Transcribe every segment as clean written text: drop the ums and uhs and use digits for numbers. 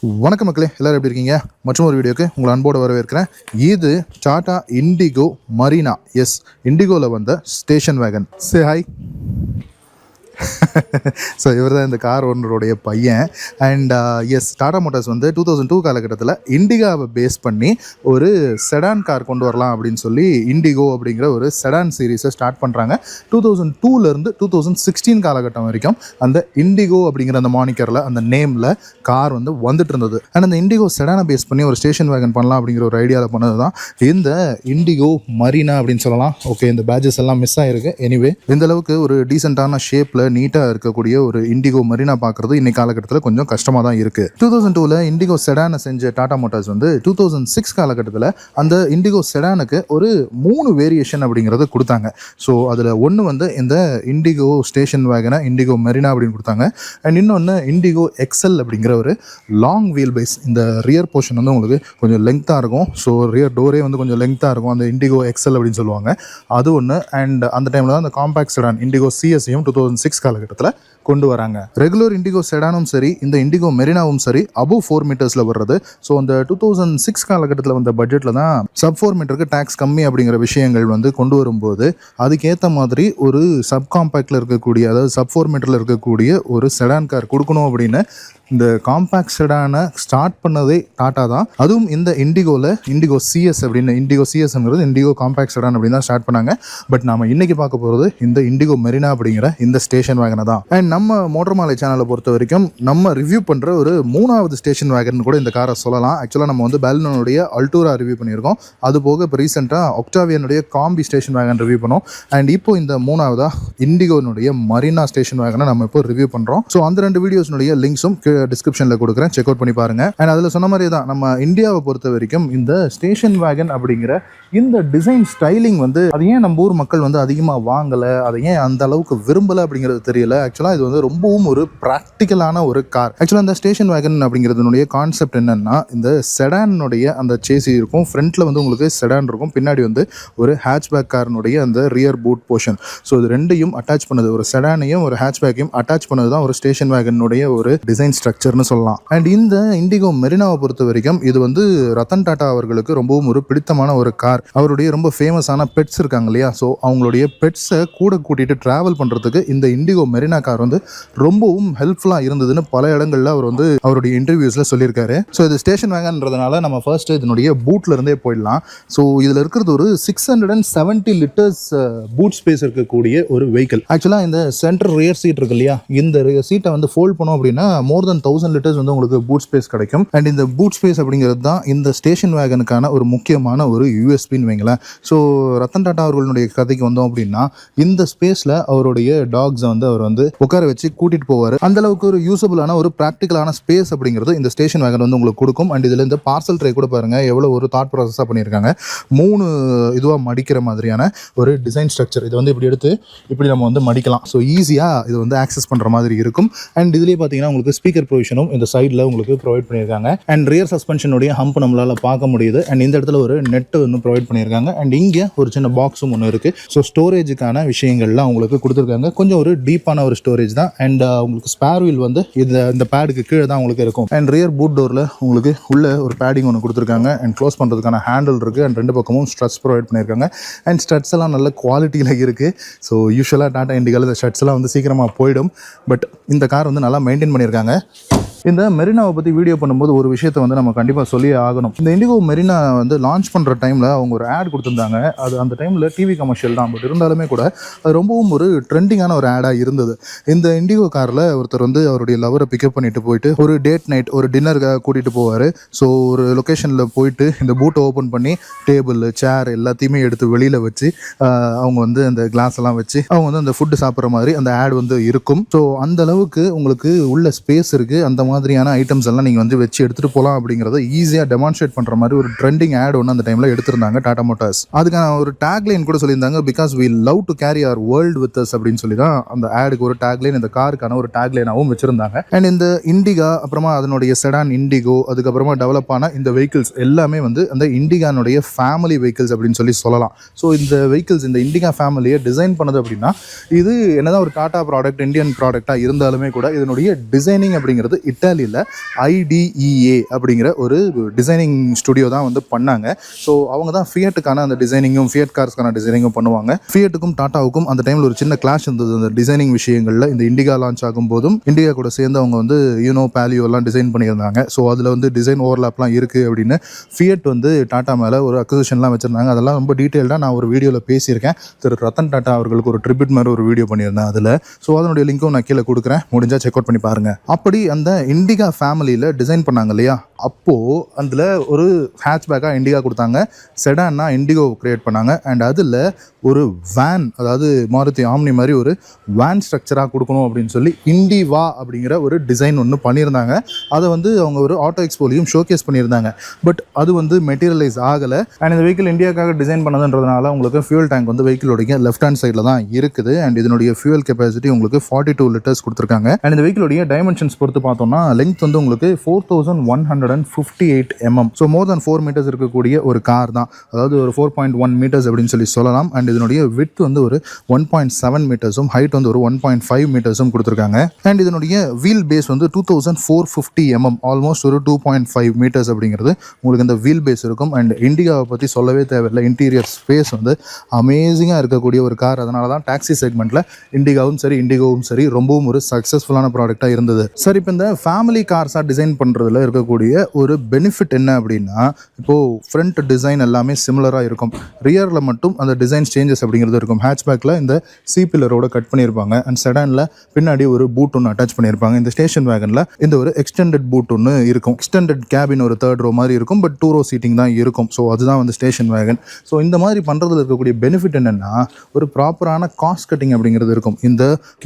வணக்கம் மக்களே, எல்லாரும் எப்படி இருக்கீங்க? மற்றும் ஒரு வீடியோக்கு உங்களை அன்போடு வரவேற்கிறேன். இது டாடா இண்டிகோ மரீனா. எஸ், இண்டிகோவில் வந்த station wagon. Say hi. So இவர் தான் இந்த கார் ஓனருடைய பையன். அண்ட் எஸ், டாடா மோட்டார்ஸ் வந்து 2002 காலகட்டத்தில் இண்டிகாவை பேஸ் பண்ணி ஒரு செடான் கார் கொண்டு வரலாம் அப்படின்னு சொல்லி இண்டிகோ அப்படிங்கிற ஒரு செடான் சீரீஸை ஸ்டார்ட் பண்ணுறாங்க. 2002லேருந்து 2016 காலகட்டம் வரைக்கும் அந்த இண்டிகோ அப்படிங்கிற அந்த மானிக்கரில், அந்த நேமில் கார் வந்து வந்துட்டு இருந்தது. அண்ட் அந்த இண்டிகோ செடானை பேஸ் பண்ணி ஒரு ஸ்டேஷன் வேகன் பண்ணலாம் அப்படிங்கிற ஒரு ஐடியாவில் பண்ணது தான் இந்த இண்டிகோ மரீனா அப்படின்னு சொல்லலாம். ஓகே, இந்த பேஜஸ் எல்லாம் மிஸ் ஆகிருக்கு. எனிவே, இந்த அளவுக்கு ஒரு டீசெண்டான ஷேப்பில் நீட்டாக இருக்கக்கூடிய ஒரு இண்டிகோ மரீனா பார்க்குறது இன்னைக்கு காலகட்டத்தில் கொஞ்சம் கஷ்டமாக தான் இருக்குது. 2002ல் இண்டிகோ செடானை செஞ்ச டாடா மோட்டார்ஸ் வந்து 2006 காலகட்டத்தில் அந்த இண்டிகோ செடானுக்கு ஒரு 3 வேரியேஷன் அப்படிங்கிறது கொடுத்தாங்க. ஸோ அதில் ஒன்று வந்து இந்த இண்டிகோ ஸ்டேஷன் வேகனை இண்டிகோ மரீனா அப்படின்னு கொடுத்தாங்க. அண்ட் இன்னொன்று இண்டிகோ எக்ஸல் அப்படிங்கிற ஒரு லாங் வீல் பேஸ். இந்த ரியர் போர்ஷன் வந்து உங்களுக்கு கொஞ்சம் லெங்க்த்தாக இருக்கும். ஸோ ரியர் டோரே வந்து கொஞ்சம் லெங்க்த்தாக இருக்கும். அந்த இண்டிகோ எக்ஸல் அப்படின்னு சொல்லுவாங்க, அது ஒன்று. அண்ட் அந்த டைமில் தான் அந்த காம்பேக்ட் செடான் இண்டிகோ சிஎஸ்ஸையும் 2006 காலகட்டத்தில் கொண்டு வராங்க. ரெகுலர் இண்டிகோ செடானும் சரி, இந்த இண்டிகோ மெரினாவும் சரி, அபவ் 4 மீட்டர்ஸில் வர்றது. ஸோ அந்த 2006 காலகட்டத்தில் வந்த பட்ஜெட்டில் தான் சப் 4 மீட்டருக்கு டேக்ஸ் கம்மி அப்படிங்கிற விஷயங்கள் வந்து கொண்டு வரும்போது அதுக்கேற்ற மாதிரி ஒரு சப் காம்பேக்டில் இருக்கக்கூடிய, அதாவது சப் 4 மீட்டரில் இருக்கக்கூடிய ஒரு செடான் கார் கொடுக்கணும் அப்படின்னு இந்த காம்பேக்ட் செடானை ஸ்டார்ட் பண்ணதே டாட்டா தான். அதுவும் இந்த இண்டிகோவில் இண்டிகோ சிஎஸ் அப்படின்னு, இண்டிகோ சிஎஸ்ங்கிறது இண்டிகோ காம்பேக்ட் செடான் அப்படின்னு தான் ஸ்டார்ட் பண்ணாங்க. பட் நாம் இன்னைக்கு பார்க்க போகிறது இந்த இண்டிகோ மெரினா அப்படிங்கிற இந்த ஸ்டேஷன் வேகனை தான். அண்ட் நம்ம மோட்டர் மாலை சேனலை பொறுத்த வரைக்கும் நம்ம ரிவ்யூ பண்ணுற ஒரு 3வது ஸ்டேஷன் வேகன் கூட இந்த காரை சொல்லலாம். ஆக்சுவலாக நம்ம வந்து பெல்னோனுடைய அல்டூரா ரிவ்யூ பண்ணியிருக்கோம். அது போக இப்போ ரீசெண்டாக ஒக்டாவியனுடைய காம்பி ஸ்டேஷன் வேகன் ரிவ்யூ பண்ணோம். அண்ட் இப்போ இந்த 3வதா இண்டிகோனுடைய மரீனா ஸ்டேஷன் வேகனை நம்ம இப்போ ரிவ்யூ பண்ணுறோம். ஸோ அந்த 2 வீடியோஸ்னுடைய லிங்க்ஸும் டிஸ்கிரிப்ஷனில் கொடுக்குறேன், செக் அவுட் பண்ணி பாருங்க. அண்ட் அதில் சொன்ன மாதிரி தான் நம்ம இந்தியாவை பொறுத்த வரைக்கும் இந்த ஸ்டேஷன் வேகன் அப்படிங்கிற இந்த டிசைன் ஸ்டைலிங் வந்து அது ஏன் நம்ம ஊர் மக்கள் வந்து அதிகமாக வாங்கலை, அதை ஏன் அந்த அளவுக்கு விரும்பலை அப்படிங்கிறது தெரியல. ஆக்சுவலாக இது வந்து ரொம்பவும் ஒரு ப்ராக்டிக்கலான ஒரு கார். ஆக்சுவலாக இந்த ஸ்டேஷன் வேகன் அப்படிங்கிறதுனுடைய கான்செப்ட் என்னன்னா, இந்த செடானுடைய அந்த சேசி இருக்கும், ஃப்ரண்ட்டில் வந்து உங்களுக்கு செடான் இருக்கும், பின்னாடி வந்து ஒரு ஹேட்ச்பேக் காரனுடைய அந்த ரியர் பூட் போர்ஷன். ஸோ இது ரெண்டையும் அட்டாச் பண்ணது, ஒரு செடானையும் ஒரு ஹேட்ச்பேக்கையும் அட்டாச் பண்ணது தான் ஒரு ஸ்டேஷன் வேகனுடைய ஒரு டிசைன் ஸ்ட்ரக்சர்னு சொல்லலாம். அண்ட் இந்த இண்டிகோ மெரினாவை பொறுத்த வரைக்கும் இது வந்து ரத்தன் டாடா அவர்களுக்கு ரொம்பவும் ஒரு பிடித்தமான ஒரு கார். அவருடைய ரொம்ப ஃபேமஸான பெட்ஸ் இருக்காங்க இல்லையா, ஸோ அவங்களுடைய பெட்ஸை கூட கூட்டிகிட்டு ட்ராவல் பண்ணுறதுக்கு இந்த இண்டிகோ மெரினா கார் வந்து ரொம்பவும் ஹெல்ப்ஃபுல்லாக இருந்ததுன்னு பல இடங்களில் அவர் வந்து அவருடைய இன்டர்வியூஸில் சொல்லியிருக்காரு. ஸோ இது ஸ்டேஷன் வேகன்றதுனால நம்ம ஃபர்ஸ்ட் இதனுடைய பூட்டில் இருந்தே போயிடலாம். ஸோ இதில் இருக்கிறது ஒரு 670 லிட்டர்ஸ் பூட் ஸ்பேஸ் இருக்கக்கூடிய ஒரு வெஹிக்கிள். ஆக்சுவலாக இந்த சென்டர் ரியர் சீட் இருக்கு இல்லையா, இந்த சீட்டை வந்து ஃபோல்ட் பண்ணோம் அப்படின்னா மோர் தென் 1000 லிட்டர்ஸ் வந்து உங்களுக்கு பூட் ஸ்பேஸ் கிடைக்கும். அண்ட் இந்த பூட் ஸ்பேஸ் அப்படிங்கிறது தான் இந்த ஸ்டேஷன் வேகனுக்கான ஒரு முக்கியமான ஒரு யூஎஸ்பின்னு வைங்களேன். ஸோ ரத்தன் டாடா அவர்களுடைய கதைக்கு வந்தோம் அப்படின்னா, இந்த ஸ்பேஸில் அவருடைய டாக்ஸை வந்து அவர் வந்து உட்கார வச்சு கூட்டிகிட்டு போவார். அந்த அளவுக்கு ஒரு யூஸபிளான ஒரு ப்ராக்டிக்கலான ஸ்பேஸ் அப்படிங்கிறது இந்த ஸ்டேஷன் வேகன் வந்து உங்களுக்கு கொடுக்கும். அண்ட் இதில் இந்த பார்சல் ட்ரே கூட பாருங்கள் எவ்வளோ ஒரு தாட் ப்ராசஸாக பண்ணியிருக்காங்க. 3 இதுவாக மடிக்கிற மாதிரியான ஒரு டிசைன் ஸ்ட்ரக்சர். இதை வந்து இப்படி எடுத்து இப்படி நம்ம வந்து மடிக்கலாம். ஸோ ஈஸியாக இது வந்து ஆக்சஸ் பண்ணுற மாதிரி இருக்கும். அண்ட் இதுலேயே பார்த்தீங்கன்னா உங்களுக்கு ஸ்பீக்கர் ப்ரொவிஷனும் இந்த சைடில் உங்களுக்கு ப்ரொவைட் பண்ணியிருக்காங்க. அண்ட் ரியர் சஸ்பென்ஷனுடைய ஹம்ப் நம்மளால் பார்க்க முடியுது. அண்ட் இந்த இடத்துல ஒரு நெட்டு வந்து ப்ரொவைட் பண்ணியிருக்காங்க. அண்ட் இங்கே ஒரு சின்ன பாக்ஸும் ஒன்று இருக்குது. ஸோ ஸ்டோரேஜுக்கான விஷயங்கள்லாம் உங்களுக்கு கொடுத்துருக்காங்க. கொஞ்சம் ஒரு டீப்பான ஒரு ஸ்டோரேஜ் தான். அண்ட் உங்களுக்கு ஸ்பேர் வீல் வந்து இந்த பேடுக்கு கீழே தான் உங்களுக்கு இருக்கும். அண்ட் ரியர் பூட் டோரில் உங்களுக்கு உள்ள ஒரு பேடிங் ஒன்று கொடுத்துருக்காங்க. அண்ட் க்ளோஸ் பண்ணுறதுக்கான ஹேண்டில் இருக்குது. அண்ட் 2 பக்கமும் ஸ்ட்ரட்ஸ் ப்ரொவைட் பண்ணியிருக்காங்க. அண்ட் ஸ்ட்ரட்ஸ் எல்லாம் நல்ல குவாலிட்டியில் இருக்குது. ஸோ யூஸ்வலாக டாடா இண்டிகாவில் இந்த ஸ்ட்ரட்ஸ் எல்லாம் வந்து சீக்கிரமாக போயிடும். பட் இந்த கார் வந்து நல்லா மெயின்டைன் பண்ணியிருக்காங்க. இந்த மெரினாவை பற்றி வீடியோ பண்ணும்போது ஒரு விஷயத்தை வந்து நம்ம கண்டிப்பாக சொல்லியே ஆகணும். இந்த இண்டிகோ மெரினா வந்து லான்ச் பண்ணுற டைமில் அவங்க ஒரு ஆட் கொடுத்துருந்தாங்க. அது அந்த டைமில் டிவி கமர்ஷியல் தான், பட் இருந்தாலுமே கூட அது ரொம்பவும் ஒரு ட்ரெண்டிங்கான ஒரு ஆடாக இருந்தது. இந்த இண்டிகோ காரில் ஒருத்தர் வந்து அவருடைய லவரை பிக்கப் பண்ணிட்டு போயிட்டு ஒரு டேட் நைட் ஒரு டின்னருக்காக கூட்டிகிட்டு போவார். ஸோ ஒரு லொக்கேஷனில் போயிட்டு இந்த பூட்டை ஓப்பன் பண்ணி டேபிள் சேர் எல்லாத்தையுமே எடுத்து வெளியில் வச்சு அவங்க வந்து அந்த கிளாஸ் எல்லாம் வச்சு அவங்க வந்து அந்த ஃபுட்டு சாப்பிட்ற மாதிரி அந்த ஆட் வந்து இருக்கும். ஸோ அந்த அளவுக்கு உங்களுக்கு உள்ள ஸ்பேஸ் இருக்குது. அந்த மாதிரியான ஐட்டம்ஸ் எல்லாம் நீங்கள் வந்து வச்சு எடுத்துகிட்டு போகலாம் அப்படிங்கிறத ஈஸியாக டெமான்ஸ்ட்ரேட் பண்ணுற மாதிரி ஒரு ட்ரெண்டிங் ஆட் ஒன்று அந்த டைமில் எடுத்திருந்தாங்க டாடா மோட்டார்ஸ். அதுக்கான ஒரு டேக்லைன் கூட சொல்லியிருந்தாங்க, because we love to carry our world with us அப்படின்னு சொல்லி தான் அந்த ஆடுக்கு ஒரு டேக்லைன், இந்த காருக்கான ஒரு டேக்லைனாகவும் வச்சிருந்தாங்க. அண்ட் இந்த இண்டிகா, அப்புறமா அதனுடைய செடான் இண்டிகோ, அதுக்கப்புறமா டெவலப் ஆன இந்த வெஹிக்கிள்ஸ் எல்லாமே வந்து அந்த இண்டிகானுடைய ஃபேமிலி வெஹிக்கிள்ஸ் அப்படின்னு சொல்லலாம். ஸோ இந்த வெஹிக்கிள்ஸ், இந்த இண்டிகா ஃபேமிலியை டிசைன் பண்ணது அப்படின்னா, இது என்னதான் ஒரு டாடா ப்ராடக்ட், இந்தியன் ப்ராடக்டாக இருந்தாலுமே கூட இதனுடைய டிசைனிங் அப்படிங்கிறது இட்டாலியில் IDEA அப்படிங்கிற ஒரு டிசைனிங் ஸ்டுடியோ தான் வந்து பண்ணாங்க. ஸோ அவங்க தான் ஃபியட்டுக்கான அந்த டிசைனிங்கும் ஃபியட் கார்ஸ்க்கான டிசைனிங்கும் பண்ணுவாங்க. ஃபியட்டுக்கும் டாட்டாவுக்கும் அந்த டைமில் ஒரு சின்ன கிளாஷ் இருந்தது அந்த டிசைனிங் விஷயங்களில். இந்த இண்டிகா லான்ச் ஆகும் போதும் இண்டிகா கூட சேர்ந்து அவங்க வந்து பேலியோலாம் டிசைன் பண்ணியிருந்தாங்க. ஸோ அதில் வந்து டிசைன் ஓவர்லாப்லாம் இருக்குது அப்படின்னு ஃபியட் வந்து டாட்டா மேலே ஒரு அக்யூசேஷன்லாம் வச்சுருந்தாங்க. அதெல்லாம் ரொம்ப டீட்டெயில்டாக நான் ஒரு வீடியோவில் பேசியிருக்கேன். திரு ரத்தன் டாட்டா அவர்களுக்கு ஒரு ட்ரிபியூட் மாதிரி ஒரு வீடியோ பண்ணியிருந்தேன் அதில். ஸோ அதனுடைய லிங்க்கும் நான் கீழே கொடுக்குறேன், முடிஞ்சால் செக் அவுட் பண்ணி பாருங்கள். அப்படி அந்த இண்டிகா ஃபேமிலியில் டிசைன் பண்ணாங்க இல்லையா, அப்போது அதில் ஒரு ஹேட்ச்பேக்காக இண்டிகா கொடுத்தாங்க, செடான்னா இண்டிகோ கிரியேட் பண்ணாங்க. அண்ட் அதில் ஒரு வேன், அதாவது மாருதி ஆம்னி மாதிரி ஒரு வேன் ஸ்ட்ரக்சராக கொடுக்கணும் அப்படின்னு சொல்லி இண்டிவா அப்படிங்கிற ஒரு டிசைன் ஒன்று பண்ணியிருந்தாங்க. அதை வந்து அவங்க ஒரு ஆட்டோ எக்ஸ்போலையும் ஷோகேஸ் பண்ணியிருந்தாங்க. பட் அது வந்து மெட்டீரியலைஸ் ஆகலை. அண்ட் இந்த வெஹிக்கிள் இந்தியாவுக்காக டிசைன் பண்ணதுன்றதுனால உங்களுக்கு ஃபியூல் டேங்க் வந்து வெஹிக்கிளோடைய லெஃப்ட் ஹேண்ட் சைடில் தான் இருக்குது. அண்ட் இதனுடைய ஃபியூல் கெப்பாசிட்டி உங்களுக்கு 42 லிட்டர்ஸ் கொடுத்துருக்காங்க. அண்ட் இந்த வெஹிக்கிளோடைய டைமென்ஷன்ஸ் பொறுத்து பார்த்தோம்னா லெங்த் வந்து உங்களுக்கு 4158 mm. ஸோ மோர் தென் 4 மீட்டர்ஸ் இருக்கக்கூடிய ஒரு கார் தான். அதாவது ஒரு 4.1 மீட்டர்ஸ் அப்படின்னு சொல்லலாம். அண்ட் இதனுடைய விட்த் வந்து ஒரு 1.7 மீட்டர்ஸும் ஹைட் வந்து ஒரு 1.5 மீட்டர்ஸும் கொடுத்துருக்காங்க. அண்ட் இதனுடைய வீல் பேஸ் வந்து 2450 mm, ஆல்மோஸ்ட் ஒரு 2.5 மீட்டர்ஸ் அப்படிங்கிறது உங்களுக்கு இந்த வீல் பேஸ் இருக்கும். அண்ட் இண்டிகாவை பற்றி சொல்லவே தேவையில்லை, இன்டீரியர் ஸ்பேஸ் வந்து அமேசிங்காக இருக்கக்கூடிய ஒரு கார். அதனால தான் டாக்ஸி செக்மெண்ட்டில் இண்டிகோவும் சரி ரொம்பவும் ஒரு சக்ஸஸ்ஃபுல்லான ப்ராடக்டாக இருந்தது. சரி, இப்போ இந்த ஃபேமிலி கார்ஸாக டிசைன் பண்ணுறதுல இருக்கக்கூடிய ஒரு பெனிஃபிட் என்ன அப்படின்னா, இப்போது ஃப்ரண்ட் டிசைன் எல்லாமே சிமிலராக இருக்கும், ரியரில் மட்டும் அந்த டிசைன் சேஞ்சஸ் அப்படிங்கிறது இருக்கும். ஹேட்ச்பேக்கில் இந்த சி பில்லரோட கட் பண்ணியிருப்பாங்க. அண்ட் செடானில் பின்னாடி ஒரு பூட் ஒன்று அட்டாச் பண்ணியிருப்பாங்க. இந்த ஸ்டேஷன் வேகனில் இந்த ஒரு எக்ஸ்டெண்டட் பூட் ஒன்று இருக்கும். எக்ஸ்டெண்டட் கேபின் ஒரு 3rd row மாதிரி இருக்கும், பட் 2 row சீட்டிங் தான் இருக்கும். ஸோ அதுதான் வந்து ஸ்டேஷன் வேகன். ஸோ இந்த மாதிரி பண்ணுறதுல இருக்கக்கூடிய பெனிஃபிட் என்னென்னா, ஒரு ப்ராப்பரான காஸ்ட் கட்டிங் அப்படிங்கிறது இருக்கும். இந்த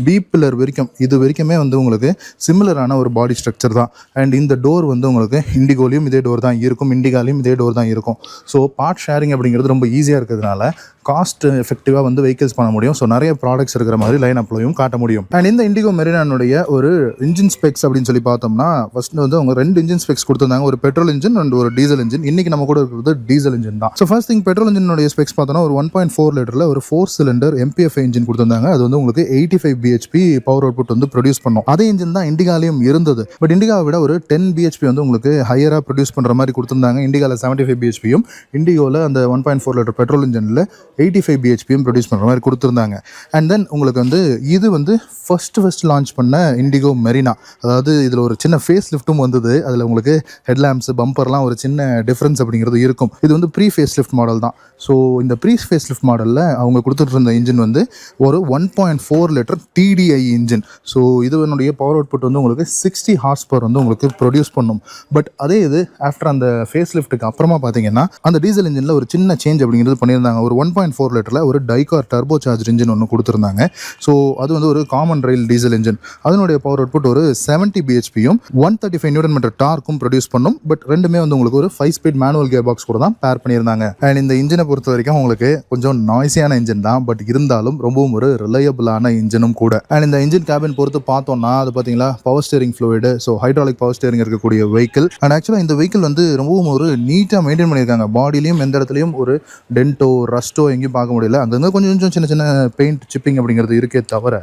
பி பில்லர் இது வரைக்குமே வந்து உங்களுக்கு சிமிலரான ஒரு பாடி ஸ்ட்ரக்சர் தான். அண்ட் இந்த டோர் வந்து உங்களுக்கு இண்டிகோலையும் இதே டோர் தான் இருக்கும், இண்டிகாலையும் இதே டோர் தான் இருக்கும். ஸோ பார்ட் ஷேரிங் அப்படிங்கிறது ரொம்ப ஈஸியாக இருக்கிறதுனால காஸ்ட் எஃபெக்டிவாக வந்து வெஹிக்கிள்ஸ் பண்ண முடியும். ஸோ நிறைய ப்ராடக்ட்ஸ் இருக்கிற மாதிரி லைன் அப்லையும் காட்ட முடியும். அண்ட் இந்த இண்டிகோ மெரினானுடைய ஒரு இன்ஜின் ஸ்பெக்ஸ் அப்படின்னு சொல்லி பார்த்தோம்னா, ஃபர்ஸ்ட் வந்து அவங்க 2 இன்ஜின் ஸ்பெக்ஸ் கொடுத்துருந்தாங்க, ஒரு பெட்ரோல் இன்ஜின் அண்ட் ஒரு டீசல் இன்ஜின். இன்னைக்கு நம்ம கூட இருக்கிறது டீசல் இன்ஜின் தான். ஸோ ஃபர்ஸ்ட் திங், பெட்ரோல் இன்ஜினுடைய ஸ்பெக்ஸ் பார்த்தோம்னா ஒரு 1.4 லிட்டரில் ஒரு 4 சிலிண்டர் MPFI இன்ஜின் கொடுத்துருந்தாங்க. அது வந்து உங்களுக்கு 85 bhp பவர் அவுட்புட் வந்து ப்ரொடியூஸ் பண்ணும். அதே இன்ஜின் தான் இண்டிகாலையும் இருந்தது. பட் இண்டிகாவை விட ஒரு 10 bhp வந்து உங்களுக்கு ஹையராக ப்ரொடியூஸ் பண்ணுற மாதிரி கொடுத்துருந்தாங்க. இண்டிகாவில் 75 bhpயும் இண்டிகோவில் அந்த 1.4 லிட்டர் பெட்ரோல் இன்ஜினில் 85 bhp ப்ரொடியூஸ் பண்ணுற மாதிரி கொடுத்துருந்தாங்க. அண்ட் தென் உங்களுக்கு வந்து இது வந்து ஃபர்ஸ்ட் லான்ச் பண்ண இண்டிகோ மெரினா. அதாவது இதில் ஒரு சின்ன ஃபேஸ் லிஃப்ட்டும் வந்தது. அதில் உங்களுக்கு ஹெட்லாம்ப்ஸ், பம்பர்லாம் ஒரு சின்ன டிஃப்ரென்ஸ் அப்படிங்கிறது இருக்கும். இது வந்து ப்ரீ ஃபேஸ் லிஃப்ட் மாடல் தான். ஸோ இந்த ப்ரீ ஃபேஸ் லிஃப்ட் மாடலில் அவங்க கொடுத்துட்டு இருந்த இன்ஜின் வந்து ஒரு 1.4 லிட்டர் TDI இன்ஜின். ஸோ இதனுடைய பவர் அவுட்புட் வந்து உங்களுக்கு 60 ஹார்ஸ் வந்து உங்களுக்கு ப்ரொடியூஸ் பண்ணும். பட் அதே இது ஆஃப்டர் அந்த ஃபேஸ் லிஃப்ட்டுக்கு அப்புறமா பார்த்தீங்கன்னா அந்த டீசல் இன்ஜினில் ஒரு சின்ன சேஞ்ச் அப்படிங்கிறது பண்ணியிருந்தாங்க. ஒரு 1.4 லிட்டரில் ஒரு டைகார் டர்போ சார்ஜ் இன்ஜின் ஒன்று கொடுத்துருந்தாங்க. ஸோ அது வந்து ஒரு காமன் ரயில் டீசல் இன்ஜின். அதனுடைய பவர் அவுட்புட் ஒரு 70 bhpயும் 135 Nm டார்க்கும் ப்ரொடியூஸ் பண்ணும். பட் ரெண்டுமே வந்து உங்களுக்கு ஒரு 5 ஸ்பீட் மேனுவல் கியர் பாக்ஸ் கூட தான் பேர் பண்ணியிருந்தாங்க. அண்ட் இந்த இன்ஜினை பொறுத்த வரைக்கும் உங்களுக்கு கொஞ்சம் நாய்ஸியான இன்ஜின் தான், பட் இருந்தாலும் ரொம்பவும் ஒரு ரிலையபிளான இன்ஜினும் கூட. அண்ட் இந்த இன்ஜின் கேபின் பொறுத்து பார்த்தோம்னா அது பார்த்தீங்களா power steering fluid, so hydraulic power steering இருக்கக்கூடிய வெஹிக்கிள். அண்ட் ஆக்சுவலாக இந்த வெஹிக்கிள் வந்து ரொம்பவும் ஒரு நீட்டாக மெயின்டைன் பண்ணியிருக்காங்க. பாடிலையும் எந்த இடத்துலையும் ஒரு டென்ட்டோ ரஸ்ட்டோ எங்கேயும் பார்க்க முடியல. அங்கங்கே கொஞ்சம் சின்ன சின்ன பெயிண்ட் சிப்பிங் அப்படிங்கிறது இருக்கே தவிர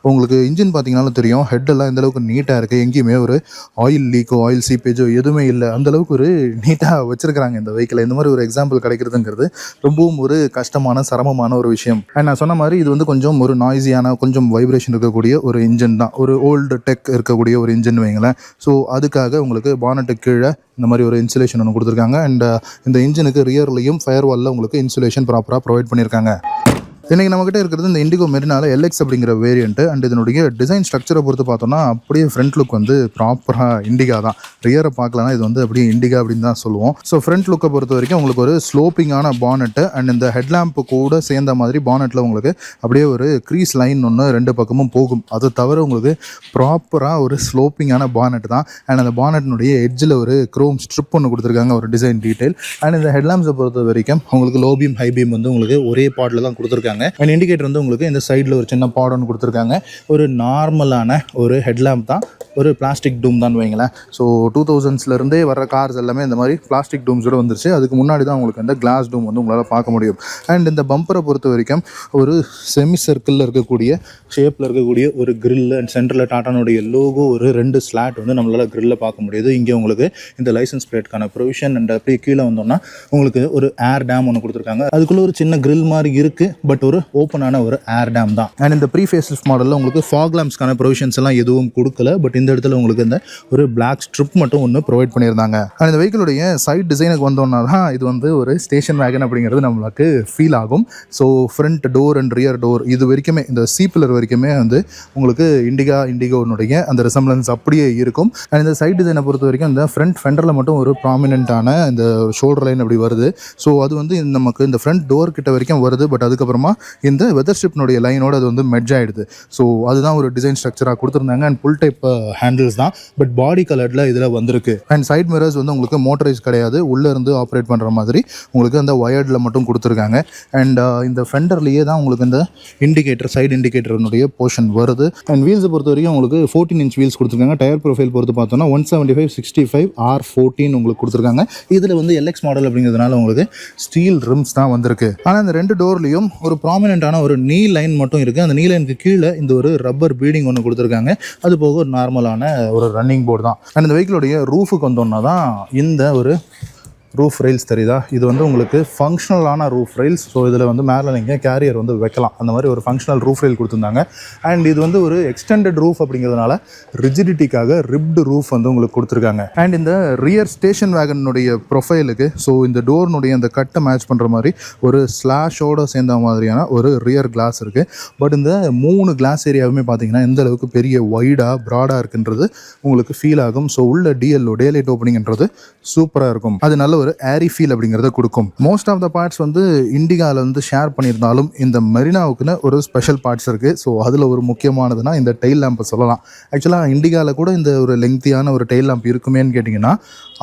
உங்களுக்கு இன்ஜின் பார்த்தீங்கன்னாலும் தெரியும், ஹெட்டெல்லாம் எந்த அளவுக்கு நீட்டாக இருக்குது. எங்கேயுமே ஒரு ஆயில் லீக்கோ ஆயில் சீப்பேஜோ எதுவுமே இல்லை. அந்தளவுக்கு ஒரு நீட்டாக வச்சுருக்கிறாங்க இந்த வெஹிக்கிளை. இந்த மாதிரி ஒரு எக்ஸாம்பிள் கிடைக்கிறதுங்கிறது ரொம்பவும் ஒரு கஷ்டமான சிரமமான ஒரு விஷயம். அண்ட் நான் சொன்ன மாதிரி இது வந்து கொஞ்சம் ஒரு நாய்ஸியான, கொஞ்சம் வைப்ரேஷன் இருக்கக்கூடிய ஒரு இன்ஜின் தான். ஒரு ஓல்டு டெக் இருக்கக்கூடிய ஒரு இன்ஜின் வைங்களேன். ஸோ அதுக்காக உங்களுக்கு பானட்டு கீழே இந்த மாதிரி ஒரு இன்சுலேஷன் ஒன்று கொடுத்துருக்காங்க. அண்ட் இந்த இன்ஜினுக்கு ரியர்லையும் ஃபயர் வாலில் உங்களுக்கு இன்சுலேஷன் ப்ராப்பராக ப்ரொவைட் பண்ணியிருக்காங்க. இன்றைக்கி நம்மகிட்ட இருக்கிறது இந்த இண்டிகோ மெரினால LX அப்படிங்கிற வேரியண்ட்டு. அண்ட் இதனுடைய டிசைன் ஸ்ட்ரக்சரை பொறுத்து பார்த்தோம்னா அப்படியே ஃப்ரண்ட் லுக் வந்து ப்ராப்பராக இண்டிகா தான். ரியரை பார்க்கலன்னா இது வந்து அப்படியே இண்டிகா அப்படின்னு தான் சொல்லுவோம். ஸோ ஃப்ரண்ட் லுக்கை பொறுத்த வரைக்கும் உங்களுக்கு ஒரு ஸ்லோப்பிங்கான பானட்டு அண்ட் இந்த ஹெட்லாம்ப்பு கூட சேர்ந்த மாதிரி பானட்டில் உங்களுக்கு அப்படியே ஒரு க்ரீஸ் லைன் ஒன்று 2 பக்கமும் போகும். அது தவிர உங்களுக்கு ப்ராப்பராக ஒரு ஸ்லோப்பிங்கான பானட் தான். அண்ட் அந்த பானட்டினுடைய எட்ஜில் ஒரு க்ரோம் ஸ்ட்ரிப் ஒன்று கொடுத்துருக்காங்க, ஒரு டிசைன் டீட்டெயில். அண்ட் இந்த ஹெட்லாம்ப்ஸை பொறுத்த வரைக்கும் உங்களுக்கு லோ பீம் ஹை பீம் வந்து உங்களுக்கு ஒரே பாட்டில் தான் கொடுத்துருக்காங்க. கொடுத்துருக்காங்க. அண்ட் இண்டிகேட்டர் வந்து உங்களுக்கு இந்த சைடில் ஒரு சின்ன பாட் ஒன்று கொடுத்துருக்காங்க. ஒரு நார்மலான ஒரு ஹெட்லாம்ப் தான், ஒரு பிளாஸ்டிக் டூம் தான் வைங்களேன். ஸோ 2000ஸ்லேருந்தே வர கார்ஸ் எல்லாமே இந்த மாதிரி பிளாஸ்டிக் டூம்ஸோடு வந்துருச்சு. அதுக்கு முன்னாடி தான் உங்களுக்கு அந்த கிளாஸ் டூம் வந்து உங்களால் பார்க்க முடியும். அண்ட் இந்த பம்பரை பொறுத்த வரைக்கும் ஒரு செமி சர்க்கிளில் இருக்கக்கூடிய ஷேப்பில் இருக்கக்கூடிய ஒரு கிரில் அண்ட் சென்டரில் டாட்டானுடைய லோகோ ஒரு 2 ஸ்லாட் வந்து நம்மளால் கிரில்ல பார்க்க முடியுது. இங்கே உங்களுக்கு இந்த லைசன்ஸ் பிளேட்கான ப்ரொவிஷன் அண்ட் அப்படியே கீழே வந்தோம்னா உங்களுக்கு ஒரு ஏர் டேம் ஒன்று கொடுத்துருக்காங்க. அதுக்குள்ளே ஒரு சின்ன கிரில் மாதிரி இருக்குது, பட் ஒரு ஓப்பனான ஒரு ஏர் டேம் தான். அண்ட் இந்த ப்ரீ ஃபேஸ் லிஃப்ட் மாடலில் உங்களுக்கு ஃபாக் லேம்ப்ஸ்க்கான ப்ரொவிஷன்ஸ் எல்லாம் எதுவும் கொடுக்கல, பட் இந்த இடத்துல உங்களுக்கு இந்த ஒரு பிளாக் ஸ்ட்ரிப் மட்டும் ஒன்று ப்ரொவைட் பண்ணியிருந்தாங்க. அண்ட் இந்த வெஹிக்கிளுடைய சைட் டிசைனுக்கு வந்தோம்னா தான் இது வந்து ஒரு ஸ்டேஷன் வேகன் அப்படிங்கிறது நம்மளுக்கு ஃபீல் ஆகும். So front door and rear door இது வரைக்குமே இந்த சி பில்லர் வரைக்குமே வந்து உங்களுக்கு இண்டிகோனுடைய அந்த ரிசம்பிளன்ஸ் அப்படியே இருக்கும். அண்ட் இந்த சைட் டிசைனை பொறுத்த வரைக்கும் இந்த ஃப்ரண்ட் ஃபெண்டரில் மட்டும் ஒரு ப்ராமினென்ட்டான இந்த ஷோல்டர் லைன் அப்படி வருது. ஸோ அது வந்து நமக்கு இந்த ஃப்ரண்ட் டோர் கிட்ட வரைக்கும் வருது, பட் அதுக்கப்புறமா இந்த வெதர் ஸ்ட்ரிப்னுடைய லைனோட அது வந்து மெட்ஜ் ஆகிடுது. ஸோ அதுதான் ஒரு டிசைன் ஸ்ட்ரக்சராக கொடுத்துருந்தாங்க. அண்ட் புல் டைப் ஹேண்டில்ஸ் தான், பட் பாடி கலரில் இதில் வந்திருக்கு. அண்ட் சைட் மிரர்ஸ் வந்து உங்களுக்கு மோட்டரைஸ் கிடையாது, உள்ளே இருந்து ஆப்ரேட் பண்ணுற மாதிரி உங்களுக்கு அந்த வயர்டில் மட்டும் கொடுத்துருக்காங்க. அண்ட் இந்த ஃபெண்டர்லேயே தான் உங்களுக்கு இந்த இண்டிகேட்டர் சைடு இண்டிகேட்டர்னுடைய போர்ஷன் வருது. அண்ட் வீல்ஸை பொறுத்த வரைக்கும் உங்களுக்கு 14 இன்ச் வீல்ஸ் கொடுத்துருக்காங்க. டயர் ப்ரொஃபைல் பொறுத்து பார்த்தோன்னா 175/65 R14 உங்களுக்கு கொடுத்துருக்காங்க. இதில் வந்து எல்எக்ஸ் மாடல் அப்படிங்கிறதுனால உங்களுக்கு ஸ்டீல் ரிம்ஸ் தான் வந்திருக்கு. ஆனால் இந்த 2 டோர்லையும் ஒரு ப்ராமினென்ட்டான ஒரு நீ லைன் மட்டும் இருக்குது. அந்த நீ லைனுக்கு கீழே இந்த ஒரு ரப்பர் பீடிங் ஒன்று கொடுத்துருக்காங்க. அது போக ஒரு நார்மலான ஒரு ரன்னிங் போர்டு தான். அண்ட் இந்த வெஹிக்கிளுடைய ரூஃபுக்கு வந்தோம்னா தான் இந்த ஒரு ரூஃப் ரெயில்ஸ் தெரியுதா, இது வந்து உங்களுக்கு ஃபங்க்ஷனலான ரூஃப் ரெயில்ஸ். ஸோ இதில் வந்து மேலே நீங்கள் கேரியர் வந்து வைக்கலாம், அந்த மாதிரி ஒரு ஃபங்க்ஷனல் ரூஃப் ரெயில் கொடுத்துருந்தாங்க. அண்ட் இது வந்து ஒரு எக்ஸ்டெண்டட் ரூஃப் அப்படிங்கிறதுனால ரிஜிடிட்டிக்காக ரிப்டு ரூஃப் வந்து உங்களுக்கு கொடுத்துருக்காங்க. அண்ட் இந்த ரியர் ஸ்டேஷன் வேகனுடைய ப்ரொஃபைலுக்கு ஸோ இந்த டோர்னுடைய அந்த கட்டை மேட்ச் பண்ணுற மாதிரி ஒரு ஸ்லாஷோடு சேர்ந்த மாதிரியான ஒரு ரியர் கிளாஸ் இருக்குது. பட் இந்த 3 கிளாஸ் ஏரியாவுமே பார்த்தீங்கன்னா எந்த அளவுக்கு பெரிய வைடாக ப்ராடாக இருக்குன்றது உங்களுக்கு ஃபீல் ஆகும். ஸோ உள்ள டிஎல்ஓ டே லைட் ஓப்பனிங்ன்றது சூப்பராக இருக்கும். அது நல்ல ஒரு ஏரி ஃபீல் அப்படிங்கிறத கொடுக்கும். மோஸ்ட் ஆஃப் த பார்ட்ஸ் வந்து இண்டிகாவில் வந்து ஷேர் பண்ணியிருந்தாலும் இந்த மெரினாவுக்குன்னு ஒரு ஸ்பெஷல் பார்ட்ஸ் இருக்குது. ஸோ அதில் ஒரு முக்கியமானதுன்னா இந்த டெயில் லேம்பை சொல்லலாம். ஆக்சுவலாக இண்டிகாவில் கூட இந்த ஒரு லெங்க்தியான ஒரு டெயில் லேம்ப் இருக்குமேன்னு கேட்டிங்கன்னா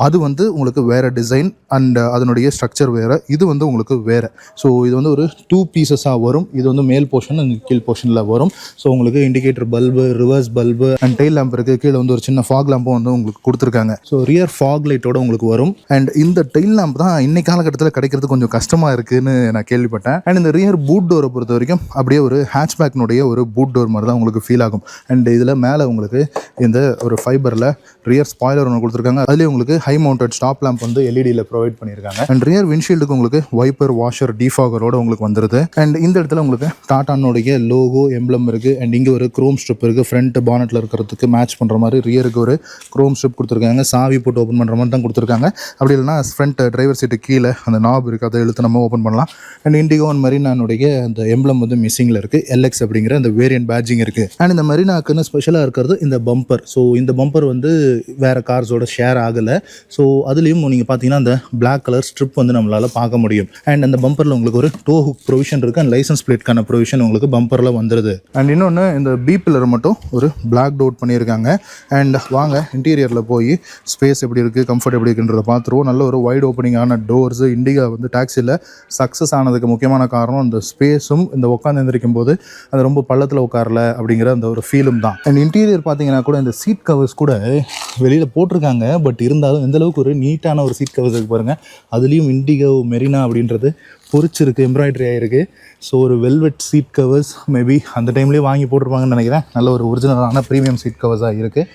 அது வந்து உங்களுக்கு வேறு டிசைன் அண்ட் அதனுடைய ஸ்ட்ரக்சர் வேறு, இது வந்து உங்களுக்கு வேறு. ஸோ இது வந்து ஒரு 2 பீசஸாக வரும். இது வந்து மேல் போர்ஷன் அண்ட் கீழ் போர்ஷனில் வரும். ஸோ உங்களுக்கு indicator bulb, reverse bulb and tail lamp இருக்குது. கீழே வந்து ஒரு சின்ன ஃபாக் லேம்பும் வந்து உங்களுக்கு கொடுத்துருக்காங்க. ஸோ ரியர் ஃபாக் லைட்டோட உங்களுக்கு வரும். அண்ட் இந்த டெயில் லேம்ப் தான் இன்னைக்கு காலகட்டத்தில் கிடைக்கிறது கொஞ்சம் கஷ்டமாக இருக்குதுன்னு நான் கேள்விப்பட்டேன். அண்ட் இந்த ரியர் பூட் டோரை பொறுத்த வரைக்கும் அப்படியே ஒரு ஹேட்ச்பேக்னுடைய ஒரு பூட் டோர் மாதிரி தான் உங்களுக்கு ஃபீல் ஆகும். அண்ட் இதில் மேலே உங்களுக்கு இந்த ஒரு ஃபைபரில் ரியர் ஸ்பாய்லர் ஒன்று கொடுத்துருக்காங்க. அதுலேயே உங்களுக்கு ஹை மவுண்டட் ஸ்டாப் லேம்ப் வந்து எல்இடியில் ப்ரொவைட் பண்ணியிருக்காங்க. அண்ட் ரியர் விண்ட்ஷீல்டுக்கு உங்களுக்கு வைப்பர், வாஷர், டிஃபாகரோட உங்களுக்கு வந்துருது. அண்ட் இந்த இடத்துல உங்களுக்கு டாட்டானுடைய லோகோ எம்ப்ளம் இருக்குது. அண்ட் இங்கே ஒரு குரோம் ஸ்ட்ரிப் இருக்குது. ஃப்ரண்ட் பானட்டில் இருக்கிறதுக்கு மேட்ச் பண்ணுற மாதிரி ரியருக்கு ஒரு குரோம் ஸ்ட்ரிப் கொடுத்துருக்காங்க. சாவி போட்டு ஓப்பன் பண்ணுற மாதிரி தான் கொடுத்துருக்காங்க. அப்படி இல்லைனா ஃப்ரண்ட் டிரைவர் சீட்டு கீழே அந்த நாப் இருக்குது, அதை இழுத்து நம்ம ஓப்பன் பண்ணலாம். அண்ட் இண்டிகோ அண்ட் மெரினானுடைய அந்த எம்ப்ளம் வந்து மிஸ்ஸிங்கில் இருக்குது. எல்எக்ஸ் அப்படிங்கிற அந்த வேரியன்ட் பேட்ஜிங் இருக்குது. அண்ட் இந்த மெரினாக்குன்னு ஸ்பெஷலாக இருக்கிறது இந்த பம்பர். ஸோ இந்த பம்பர் வந்து வேறு கார்ஸோட ஷேர் ஆகலை. ஸோ அதுலேயும் நீங்கள் பார்த்தீங்கன்னா அந்த பிளாக் கலர் ஸ்ட்ரிப் வந்து நம்மளால் பார்க்க முடியும். அண்ட் அந்த பம்பரில் உங்களுக்கு ஒரு டோ ஹுக் ப்ரொவிஷன் இருக்குது. அண்ட் லைசன்ஸ் பிளேட்கான ப்ரொவிஷன் உங்களுக்கு பம்பரில் வந்துடுது. அண்ட் இன்னொன்று இந்த பி பில்லர் மட்டும் ஒரு பிளாக் டவுட் பண்ணியிருக்காங்க. அண்ட் வாங்க இன்டீரியரில் போய் ஸ்பேஸ் எப்படி இருக்குது, கம்ஃபர்ட் எப்படி இருக்குன்றதை பார்த்துருவோம். நல்ல ஒரு வைட் ஓப்பனிங்கான டோர்ஸு. இண்டிகா வந்து டாக்ஸியில் சக்ஸஸ் ஆனதுக்கு முக்கியமான காரணம் இந்த ஸ்பேஸும் இந்த உட்காந்து எந்திரிக்கும் போது அது ரொம்ப பள்ளத்தில் உட்காரல அப்படிங்கிற அந்த ஒரு ஃபீலும் தான். அண்ட் இன்டீரியர் பார்த்தீங்கன்னா கூட இந்த சீட் கவர்ஸ் கூட வெளியில் போட்டிருக்காங்க. பட் இருந்தாலும் எந்த அளவுக்கு ஒரு நீட்டான ஒரு சீட் கவர்ஸ் இருக்கு பாருங்கள். அதுலேயும் இண்டிகோ மெரினா அப்படின்றது பொறிச்சிருக்கு, எம்ப்ராய்டரி ஆகிருக்கு. ஸோ ஒரு வெல்வெட் சீட் கவர்ஸ் மேபி அந்த டைம்லேயே வாங்கி போட்டிருப்பாங்கன்னு நினைக்கிறேன். நல்ல ஒரு ஒரிஜினலான ப்ரீமியம் சீட் கவர்ஸாக இருக்குது.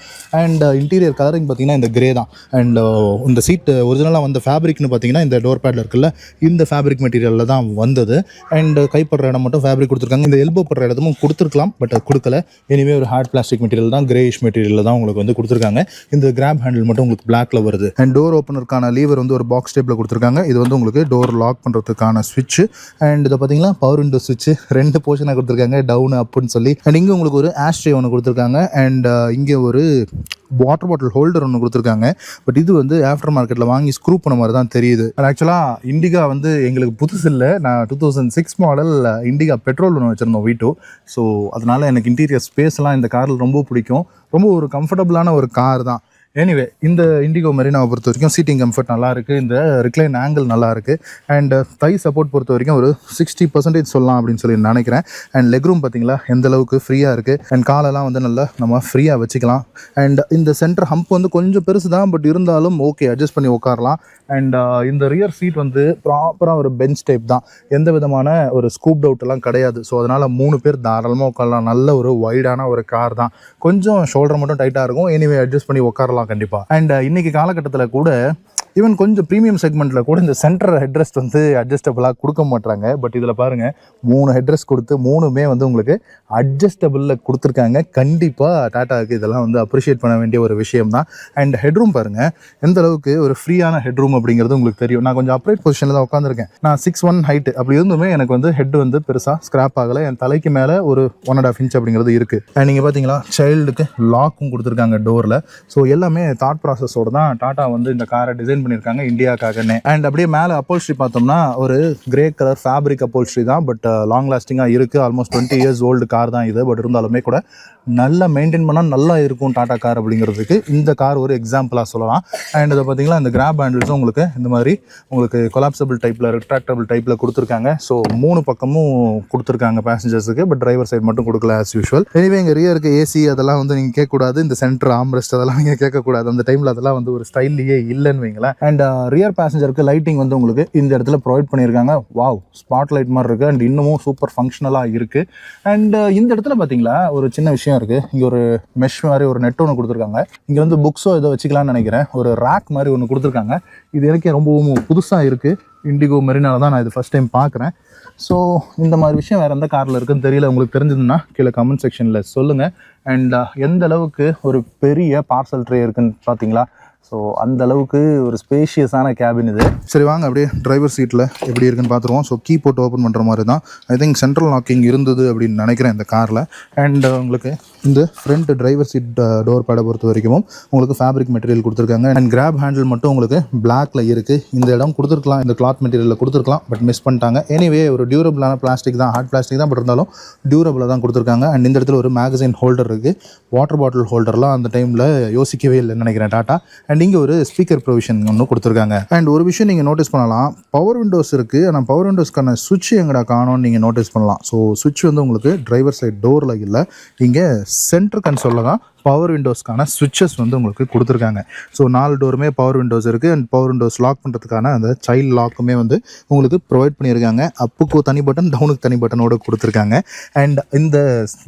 அண்ட் இன்டீரியர் கலரிங் பார்த்திங்கன்னா இந்த கிரே தான். அண்ட் இந்த சீட் ஒரிஜினலாக வந்த ஃபேப்ரிக்னு பார்த்திங்கன்னா இந்த டோர் பேடில் இருக்குல்ல, இந்த ஃபேப்ரிக் மெட்டீரியலில் தான் வந்தது. அண்ட் கைப்படுற இடம் மட்டும் ஃபேப்ரிக் கொடுத்துருக்காங்க. இந்த எல்போ படுற இடமும் கொடுத்துருக்கலாம், பட் அது கொடுக்கல. எனிவே ஒரு ஹார்ட் பிளாஸ்டிக் மெட்டீரியல் தான், கிரேயிஷ் மெட்டீரியலில் தான் உங்களுக்கு வந்து கொடுத்துருக்காங்க. இந்த கிராப் ஹேண்டில் மட்டும் உங்களுக்கு பிளாக்ல வருது. அண்ட் டோர் ஓப்பனருக்கான லீவர் வந்து ஒரு பாக்ஸ் டைப்பில் கொடுத்துருக்காங்க. இது வந்து உங்களுக்கு டோர் லாக் பண்ணுறதுக்கான ஸ்விட்ச். அண்ட் இதை பார்த்தீங்கன்னா பவர் விண்டோ ஸ்விட்ச் 2 போர்ஷனாக கொடுத்துருக்காங்க, டவுன் அப்புன்னு சொல்லி. அண்ட் இங்கே உங்களுக்கு ஒரு ஆஸ்ட்ரே ஒன்று கொடுத்துருக்காங்க. அண்ட் இங்கே ஒரு வாட்டர் பாட்டில் ஹோல்டர் ஒன்று கொடுத்துருக்காங்க. பட் இது வந்து ஆஃப்டர் மார்க்கெட்டில் வாங்கி ஸ்க்ரூ பண்ண மாதிரி தான் தெரியுது. அண்ட் ஆக்சுவலாக இண்டிகா வந்து எங்களுக்கு புதுசு இல்லை. நான் 2006 மாடல் இண்டிகா பெட்ரோல் ஒன்று வச்சுருந்தோம் V2. ஸோ அதனால் எனக்கு இன்டீரியர் ஸ்பேஸ்லாம் இந்த காரில் ரொம்ப பிடிக்கும். ரொம்ப ஒரு கம்ஃபர்டபுளான ஒரு கார் தான். எனிவே இந்த இண்டிகோ மெரினாவை பொறுத்த வரைக்கும் சீட்டிங் கம்ஃபர்ட் நல்லா இருக்குது, இந்த ரிக்ளைன் ஆங்கிள் நல்லா இருக்குது, அண்ட் தை சப்போர்ட் பொறுத்த வரைக்கும் ஒரு 60% சொல்லலாம் அப்படின்னு சொல்லி நினைக்கிறேன். அண்ட் லெக் ரூம் பார்த்தீங்களா எந்த அளவுக்கு ஃப்ரீயாக இருக்குது, அண்ட் காலெல்லாம் வந்து நல்லா நம்ம ஃப்ரீயாக வச்சுக்கலாம். அண்ட் இந்த சென்டர் ஹம்ப் வந்து கொஞ்சம் பெருசு தான், பட் இருந்தாலும் ஓகே அட்ஜஸ்ட் பண்ணி உட்காரலாம். அண்ட் இந்த ரியர் சீட் வந்து ப்ராப்பராக ஒரு பெஞ்ச் டைப் தான், எந்த விதமான ஒரு ஸ்கூப் அவுட் எல்லாம் கிடையாது. ஸோ அதனால் 3 பேர் தாராளமாக உட்காரலாம். நல்ல ஒரு வைடான ஒரு கார் தான், கொஞ்சம் ஷோல்டர் மட்டும் டைட்டாக இருக்கும், எனிவே அட்ஜஸ்ட் பண்ணி உட்காரலாம் கண்டிப்பாக. அண்ட் இன்னைக்கு காலகட்டத்தில் கூட ஈவன் கொஞ்சம் ப்ரீமியம் செக்மெண்ட்டில் கூட இந்த சென்டர் ஹெட்ரெஸ்ட் வந்து அட்ஜஸ்டபிளாக கொடுக்க மாட்டாங்க. பட் இதில் பாருங்கள் 3 ஹெட்ரெஸ்ட் கொடுத்து 3மே வந்து உங்களுக்கு அட்ஜஸ்டபிளில் கொடுத்துருக்காங்க. கண்டிப்பாக டாட்டாவுக்கு இதெல்லாம் வந்து அப்ரிஷியேட் பண்ண வேண்டிய ஒரு விஷயம் தான். அண்ட் ஹெட்ரூம் பாருங்கள் எந்த அளவுக்கு ஒரு ஃப்ரீயான ஹெட்ரூம் அப்படிங்கிறது உங்களுக்கு தெரியும். நான் கொஞ்சம் அப்ரைட் பொசிஷனில் தான் உட்காந்துருக்கேன். நான் 6'1" ஹைட்டு, அப்படி இருந்துமே எனக்கு வந்து ஹெட் வந்து பெருசாக ஸ்க்ராப் ஆகலை. என் தலைக்கு மேலே ஒரு 1.5 இன்ச் அப்படிங்கிறது இருக்குது. அண்ட் நீங்கள் பார்த்தீங்களா சைல்டுக்கு லாக்கும் கொடுத்துருக்காங்க டோரில். ஸோ எல்லாமே தாட் ப்ராசஸோடு தான் டாட்டா வந்து இந்த காரை டிசைன் பண்ணியிருக்காங்க இந்தியாக்காகனே. அண்ட் அப்படியே மேலே அப்போல்ஸ்ட்ரி பார்த்தோம்னா ஒரு கிரே கலர் ஃபேப்ரிக் அப்போல்ஸ்ட்ரி தான், பட் லாங் லாஸ்டிங்காக இருக்குது. ஆல்மோஸ்ட் 20 இயர்ஸ் ஓல்டு கார் தான் இது. பட் இருந்தாலுமே கூட நல்லா மெயின்டைன் பண்ணால் நல்லா இருக்கும் டாட்டா கார் அப்படிங்கிறதுக்கு இந்த கார் ஒரு எக்ஸாம்பிளாக சொல்லலாம். அண்ட் இதை பார்த்தீங்களா இந்த கிராப் ஹேண்டில்ஸும் உங்களுக்கு இந்த மாதிரி உங்களுக்கு கொலாப்சபிள் டைப்பில் ரிட்ராக்டபிள் டைப்பில் கொடுத்துருக்காங்க. ஸோ 3 பக்கமும் கொடுத்துருக்காங்க பேசஞ்சர்ஸுக்கு, பட் டிரைவர் சைடு மட்டும் கொடுக்கல ஆஸ் யூஷுவல். எனிவே இங்கே ரியருக்கு ஏசி அதெல்லாம் வந்து நீங்கள் கேட்கக்கூடாது, இந்த சென்டர் ஆம்ரெஸ்ட் அதெல்லாம் நீங்கள் கேட்கக்கூடாது. அந்த டைமில் அதெல்லாம் வந்து ஒரு ஸ்டைல்லையே இல்லைன்னு வைங்களேன். அண்ட் ரியர் பேசஞ்சருக்கு லைட்டிங் வந்து உங்களுக்கு இந்த இடத்துல ப்ரொவைட் பண்ணியிருக்காங்க. வாவ், ஸ்பாட் லைட் மாதிரி இருக்குது. அண்ட் இன்னமும் சூப்பர் ஃபங்க்ஷனலாக இருக்குது. அண்ட் இந்த இடத்துல பார்த்தீங்களா ஒரு சின்ன விஷயம் இருக்குது. இங்கே ஒரு மெஷ் மாதிரி ஒரு நெட் ஒன்று கொடுத்துருக்காங்க. இங்கே வந்து புக்ஸோ ஏதோ வச்சுக்கலாம்னு நினைக்கிறேன். ஒரு ரேக் மாதிரி ஒன்று கொடுத்துருக்காங்க. இது எனக்கே ரொம்பவும் புதுசாக இருக்குது. இண்டிகோ மெரினால தான் நான் இது ஃபஸ்ட் டைம் பார்க்குறேன். ஸோ இந்த மாதிரி விஷயம் வேறு எந்த காரில் இருக்குன்னு தெரியல. உங்களுக்கு தெரிஞ்சதுன்னா கீழே கமெண்ட் செக்ஷனில் சொல்லுங்கள். அண்ட் எந்த அளவுக்கு ஒரு பெரிய பார்சல் ட்ரே இருக்குன்னு பார்த்தீங்களா? ஸோ அந்த அளவுக்கு ஒரு ஸ்பேஷியஸான கேபின் இது. சரி வாங்க அப்படியே டிரைவர் சீட்டில் எப்படி இருக்குன்னு பார்த்துருவோம். ஸோ கீ போட்டு ஓப்பன் பண்ணுற மாதிரி தான். ஐ திங்க் சென்ட்ரல் லாக்கிங் இருந்தது அப்படின்னு நினைக்கிறேன் இந்த காரில். அண்ட் உங்களுக்கு இந்த ஃப்ரண்ட் டிரைவர் சீட் டோர் பேடை பொறுத்த வரைக்கும் உங்களுக்கு ஃபேப்ரிக் மெட்டீரியல் கொடுத்துருக்காங்க. அண்ட் கிராப் ஹேண்டில் மட்டும் உங்களுக்கு பிளாக்ல இருக்குது. இந்த இடம் கொடுத்துருக்கலாம், இந்த கிளாத் மெட்டீரியலில் கொடுத்துருக்கலாம், பட் மிஸ் பண்ணிட்டாங்க. எனிவே ஒரு டியூரபிளான பிளாஸ்டிக் தான், ஹார்ட் பிளாஸ்டிக் தான், பட் இருந்தாலும் டியூரபிளாக தான் கொடுத்துருக்காங்க. அண்ட் இந்த இடத்துல ஒரு மேகசின் ஹோல்டர் இருக்குது. வாட்டர் பாட்டில் ஹோல்டர்லாம் அந்த டைமில் யோசிக்கவே இல்லைன்னு நினைக்கிறேன் டாட்டா. அண்ட் இங்கே ஒரு ஸ்பீக்கர் ப்ரொவிஷன் ஒன்று கொடுத்துருக்காங்க. அண்ட் ஒரு விஷயம் நீங்கள் நோட்டீஸ் பண்ணலாம், பவர் விண்டோஸ் இருக்குது. ஆனால் பவர் விண்டோஸ்க்கான சுவிட்ச் எங்கடா காணோன்னு நீங்கள் நோட்டீஸ் பண்ணலாம். ஸோ சுவிட்ச் வந்து உங்களுக்கு டிரைவர் சைட் டோரில் இல்லை, இங்கே சென்டர் கன்சோலில் தான் பவர் விண்டோஸ்க்கான ஸ்விட்சஸ் வந்து உங்களுக்கு கொடுத்துருக்காங்க. ஸோ 4 டோருமே பவர் விண்டோஸ் இருக்குது. அண்ட் பவர் விண்டோஸ் லாக் பண்ணுறதுக்கான அந்த சைல்ட் லாக்குமே வந்து உங்களுக்கு ப்ரொவைட் பண்ணியிருக்காங்க. அப்புக்கு தனி பட்டன், டவுனுக்கு தனி பட்டனோடு கொடுத்துருக்காங்க. அண்ட் இந்த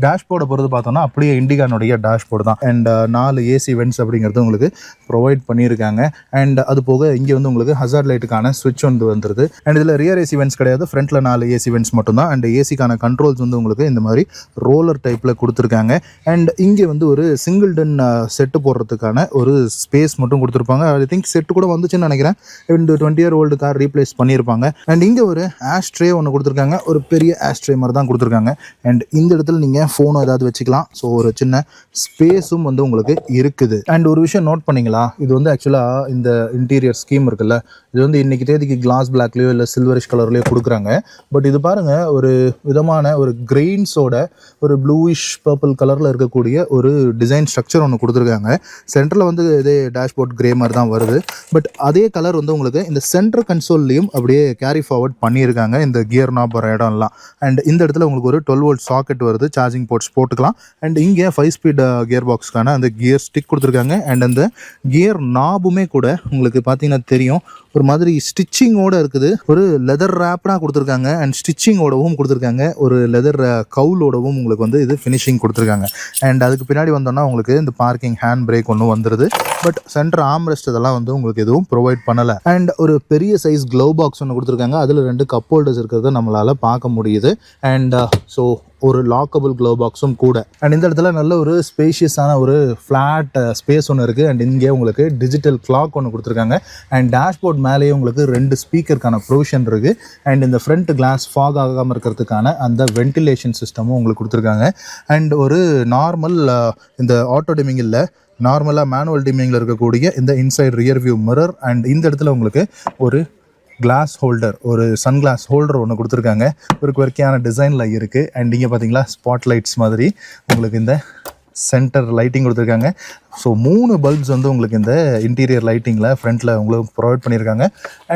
டேஷ்போர்டை பொறுத்து பார்த்தோம்னா அப்படியே இண்டிகானுடைய டேஷ்போர்டு தான். அண்ட் 4 ஏசி வென்ட்ஸ் அப்படிங்கிறது உங்களுக்கு ப்ரொவைட் பண்ணியிருக்காங்க. அண்ட் அது போக இங்கே வந்து உங்களுக்கு ஹசார்ட் லைட்டுக்கான ஸ்விட்ச் வந்து வந்துருது. அண்ட் இதில் ரியர் ஏசி வென்ட்ஸ் கிடையாது, ஃப்ரண்ட்டில் 4 ஏசி வென்ட்ஸ் மட்டும்தான். அண்ட் ஏசிக்கான கண்ட்ரோல்ஸ் வந்து உங்களுக்கு இந்த மாதிரி ரோலர் டைப்பில் கொடுத்துருக்காங்க. அண்ட் இங்கே வந்து ஒரு சிங்கிள் டன் செட்டு போடுறதுக்கான ஒரு ஸ்பேஸ் மட்டும் கொடுத்துருப்பாங்க. ஐ திங்க் செட்டு கூட வந்துச்சுன்னு நினைக்கிறேன். 20 இயர் ஓல்டு கார் ரீப்ளேஸ் பண்ணியிருப்பாங்க. அண்ட் இங்கே ஒரு ஆஸ்ட்ரே ஒன்று கொடுத்துருக்காங்க. ஒரு பெரிய ஆஸ்ட்ரே மாதிரி தான் கொடுத்துருக்காங்க. அண்ட் இந்த இடத்துல நீங்கள் ஃபோனோ ஏதாவது வச்சுக்கலாம். ஸோ ஒரு சின்ன ஸ்பேஸும் வந்து உங்களுக்கு இருக்குது. அண்ட் ஒரு விஷயம் நோட் பண்ணிங்களா, இது வந்து ஆக்சுவலாக இந்த இன்டீரியர் ஸ்கீம் இருக்குல்ல, இது வந்து இன்றைக்கி தேதிக்கு கிளாஸ் பிளாக்லேயோ இல்லை சில்வரிஷ் கலர்லேயோ கொடுக்குறாங்க. பட் இது பாருங்கள் ஒரு விதமான ஒரு கிரெயின்ஸோட ஒரு ப்ளூயிஷ் பர்பிள் கலரில் இருக்கக்கூடிய ஒரு டிசைன் ஸ்ட்ரக்சர் ஒன்று கொடுத்துருக்காங்க. சென்டரில் வந்து இதே டேஷ்போர்ட் கிரே மாதிரி தான் வருது. பட் அதே கலர் வந்து உங்களுக்கு இந்த சென்டர் கன்சோல்லையும் அப்படியே கேரி ஃபார்வர்ட் பண்ணியிருக்காங்க, இந்த கியர் நாப் வர இடம்லாம். அண்ட் இந்த இடத்துல உங்களுக்கு ஒரு 12 வோல்ட் சாக்கெட் வருது, சார்ஜிங் போர்ட்ஸ் போட்டுக்கலாம். அண்ட் இங்கே 5 ஸ்பீட் கியர் பாக்ஸ்க்கான அந்த கியர் ஸ்டிக் கொடுத்துருக்காங்க. அண்ட் அந்த கியர் நாபுமே கூட உங்களுக்கு பார்த்தீங்கன்னா தெரியும் ஒரு மாதிரி ஸ்டிச்சிங்கோடு இருக்குது. ஒரு லெதர் ரேப்டாக கொடுத்துருக்காங்க. அண்ட் ஸ்டிச்சிங்கோடவும் கொடுத்துருக்காங்க, ஒரு லெதர் கவுலோடவும் உங்களுக்கு வந்து இது ஃபினிஷிங் கொடுத்துருக்காங்க. அண்ட் அதுக்கு பின்னாடி வந்தோம்னா உங்களுக்கு இந்த பார்க்கிங் ஹேண்ட் பிரேக் ஒன்று வந்துடுது. பட் சென்டர் ஆம்ரெஸ்ட் இதெல்லாம் வந்து உங்களுக்கு எதுவும் ப்ரொவைட் பண்ணலை. அண்ட் ஒரு பெரிய சைஸ் க்ளவ் பாக்ஸ் ஒன்று கொடுத்துருக்காங்க. அதில் 2 கப் ஹோல்டர்ஸ் இருக்கிறத நம்மளால் பார்க்க முடியுது. அண்ட் ஸோ ஒரு லாக்கபிள் க்ளவ் பாக்ஸும் கூட. அண்ட் இந்த இடத்துல நல்ல ஒரு ஸ்பேஷியஸான ஒரு ஃப்ளாட் ஸ்பேஸ் ஒன்று இருக்குது. அண்ட் இங்கே உங்களுக்கு டிஜிட்டல் கிளாக் ஒன்று கொடுத்துருக்காங்க. அண்ட் டேஷ்போர்ட் மேலேயே உங்களுக்கு 2 ஸ்பீக்கருக்கான ப்ரொவிஷன் இருக்குது. அண்ட் இந்த ஃப்ரண்ட் கிளாஸ் ஃபாக் ஆகாமல் இருக்கிறதுக்கான அந்த வென்டிலேஷன் சிஸ்டமும் உங்களுக்கு கொடுத்துருக்காங்க. அண்ட் ஒரு நார்மல் இந்த ஆட்டோ டிமிங் இல்லை, நார்மலாக மேனுவல் டிமிங்கில் இருக்கக்கூடிய இந்த inside rear view mirror. And இந்த இடத்துல உங்களுக்கு ஒரு கிளாஸ் ஹோல்டர், ஒரு சன் கிளாஸ் ஹோல்டர் ஒன்று கொடுத்துருக்காங்க. ஒரு குவர்க்கியான டிசைனில் இருக்குது. அண்ட் இங்கே பார்த்தீங்களா ஸ்பாட் லைட்ஸ் மாதிரி உங்களுக்கு இந்த சென்டர் லைட்டிங் கொடுத்துருக்காங்க. ஸோ 3 பல்ப்ஸ் வந்து உங்களுக்கு இந்த இன்டீரியர் லைட்டிங்கில் ஃப்ரண்ட்டில் உங்களுக்கு ப்ரொவைட் பண்ணியிருக்காங்க.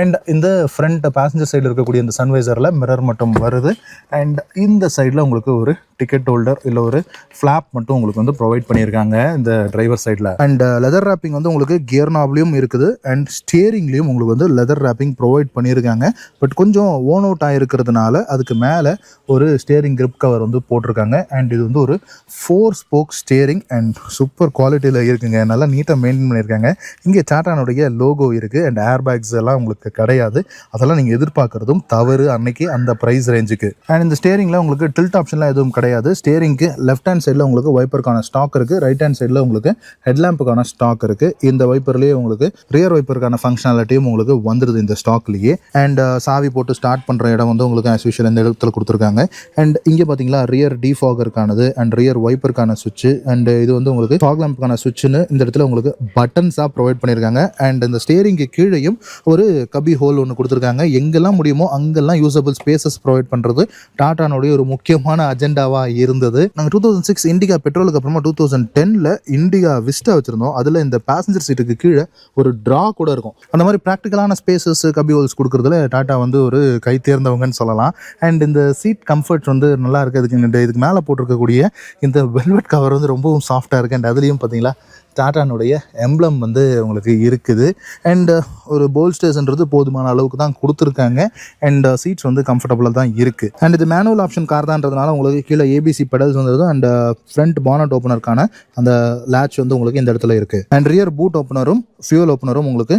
அண்ட் இந்த ஃப்ரண்ட் பேசஞ்சர் சைடில் இருக்கக்கூடிய இந்த சன்வைசரில் மிரர் மட்டும் வருது. அண்ட் இந்த சைடில் உங்களுக்கு ஒரு டிக்கெட் ஹோல்டர் இல்லை ஒரு ஃப்ளாப் மட்டும் உங்களுக்கு வந்து ப்ரொவைட் பண்ணியிருக்காங்க இந்த டிரைவர் சைடில். அண்ட் லெதர் ரேப்பிங் வந்து உங்களுக்கு கியர் நாப்லையும் இருக்குது அண்ட் ஸ்டியரிங்லேயும் உங்களுக்கு வந்து லெதர் ரேப்பிங் ப்ரொவைட் பண்ணியிருக்காங்க. பட் கொஞ்சம் ஓன் அவுட் ஆகிருக்கிறதுனால அதுக்கு மேலே ஒரு ஸ்டியரிங் கிரிப் கவர் வந்து போட்டிருக்காங்க. அண்ட் இது வந்து ஒரு 4 ஸ்போக் ஸ்டியரிங் அண்ட் சூப்பர் குவாலிட்டியில் இருக்குங்க. நல்லா நீட்டாக மெயின்டைன் பண்ணியிருக்காங்க. இங்கே டாட்டானுடைய லோகோ இருக்குது அண்ட் ஏர் பேக்ஸ் எல்லாம் உங்களுக்கு கிடையாது. அதெல்லாம் நீங்கள் எதிர்பார்க்குறதும் தவறு அன்னைக்கு அந்த ப்ரைஸ் ரேஞ்சுக்கு. அண்ட் இந்த ஸ்டியரிங்கில் உங்களுக்கு டில்ட் ஆப்ஷன்லாம் எதுவும் கிடையாது. ஸ்டியரிங்க்கு லெஃப்ட் ஹேண்ட் சைடில் உங்களுக்கு வைப்பருக்கான ஸ்டாக் இருக்குது, ரைட் ஹேண்ட் சைடில் உங்களுக்கு ஹெட்லாம்புக்கான ஸ்டாக் இருக்குது. இந்த வைப்பர்லேயே உங்களுக்கு ரியர் வைப்பருக்கான ஃபங்க்ஷனாலிட்டியும் உங்களுக்கு வந்துடுது இந்த ஸ்டாக்லேயே. அண்ட் சாவி போட்டு ஸ்டார்ட் பண்ணுற இடம் வந்து உங்களுக்கு ஆஸ் யூஷுவல் இந்த இடத்துல கொடுத்துருக்காங்க. அண்ட் இங்கே பார்த்தீங்களா ரியர் டிஃபாகருக்கானது அண்ட் ரியர் வைப்பருக்கான சுவிட்சு அண்ட் இது வந்து உங்களுக்கு ஃபாக் லேம்புக்கான சுவிட்சுன்னு இந்த இடத்துல உங்களுக்கு பட்டன்ஸாக ப்ரொவைட் பண்ணியிருக்காங்க. அண்ட் இந்த ஸ்டியரிங்கு கீழேயும் ஒரு கபி ஹோல் ஒன்று கொடுத்துருக்காங்க. எங்கெல்லாம் முடியுமோ அங்கெல்லாம் யூசபிள் ஸ்பேசஸ் ப்ரொவைட் பண்ணுறது டாட்டானுடைய ஒரு முக்கியமான அஜெண்டாவாக இருந்தது. நாங்கள் 2006 இண்டிகா பெட்ரோலுக்கு அப்புறமா 2010ல் இண்டிகா விஸ்டா வச்சுருந்தோம். அதில் இந்த பேசஞ்சர் சீட்டுக்கு கீழே ஒரு ட்ரா கூட இருக்கும். அந்த மாதிரி ப்ராக்டிக்கலான ஸ்பேசஸ் கபி ஹோல்ஸ் கொடுக்குறதுல டாட்டா வந்து ஒரு கை தேர்ந்தவங்கன்னு சொல்லலாம். அண்ட் இந்த சீட் கம்ஃபர்ட் வந்து நல்லா இருக்குது. இதுக்கு மேலே போட்டிருக்கக்கூடிய இந்த வெல்வெட் கவர் வந்து ரொம்பவும் சாஃப்டாக இருக்குது. அண்ட் அதுலேயும் பார்த்தீங்களா டாட்டானுடைய எம்ப்ளம் வந்து உங்களுக்கு இருக்குது. அண்ட் ஒரு போல்ஸ்டர்ஸ்ன்றது போதுமான அளவுக்கு தான் கொடுத்துருக்காங்க. அண்ட் சீட்ஸ் வந்து கம்ஃபர்டபுளாக தான் இருக்குது. அண்ட் இது மேனுவல் ஆப்ஷன் கார் தான்றதுனால உங்களுக்கு கீழே ஏபிசி பெடல்ஸ் வந்துடுது. அண்ட் ஃப்ரண்ட் பானட் ஓப்பனருக்கான அந்த லேட்ச் வந்து உங்களுக்கு இந்த இடத்துல இருக்குது. அண்ட் ரியர் பூட் ஓப்பனரும் ஃபியூல் ஓப்பனரும் உங்களுக்கு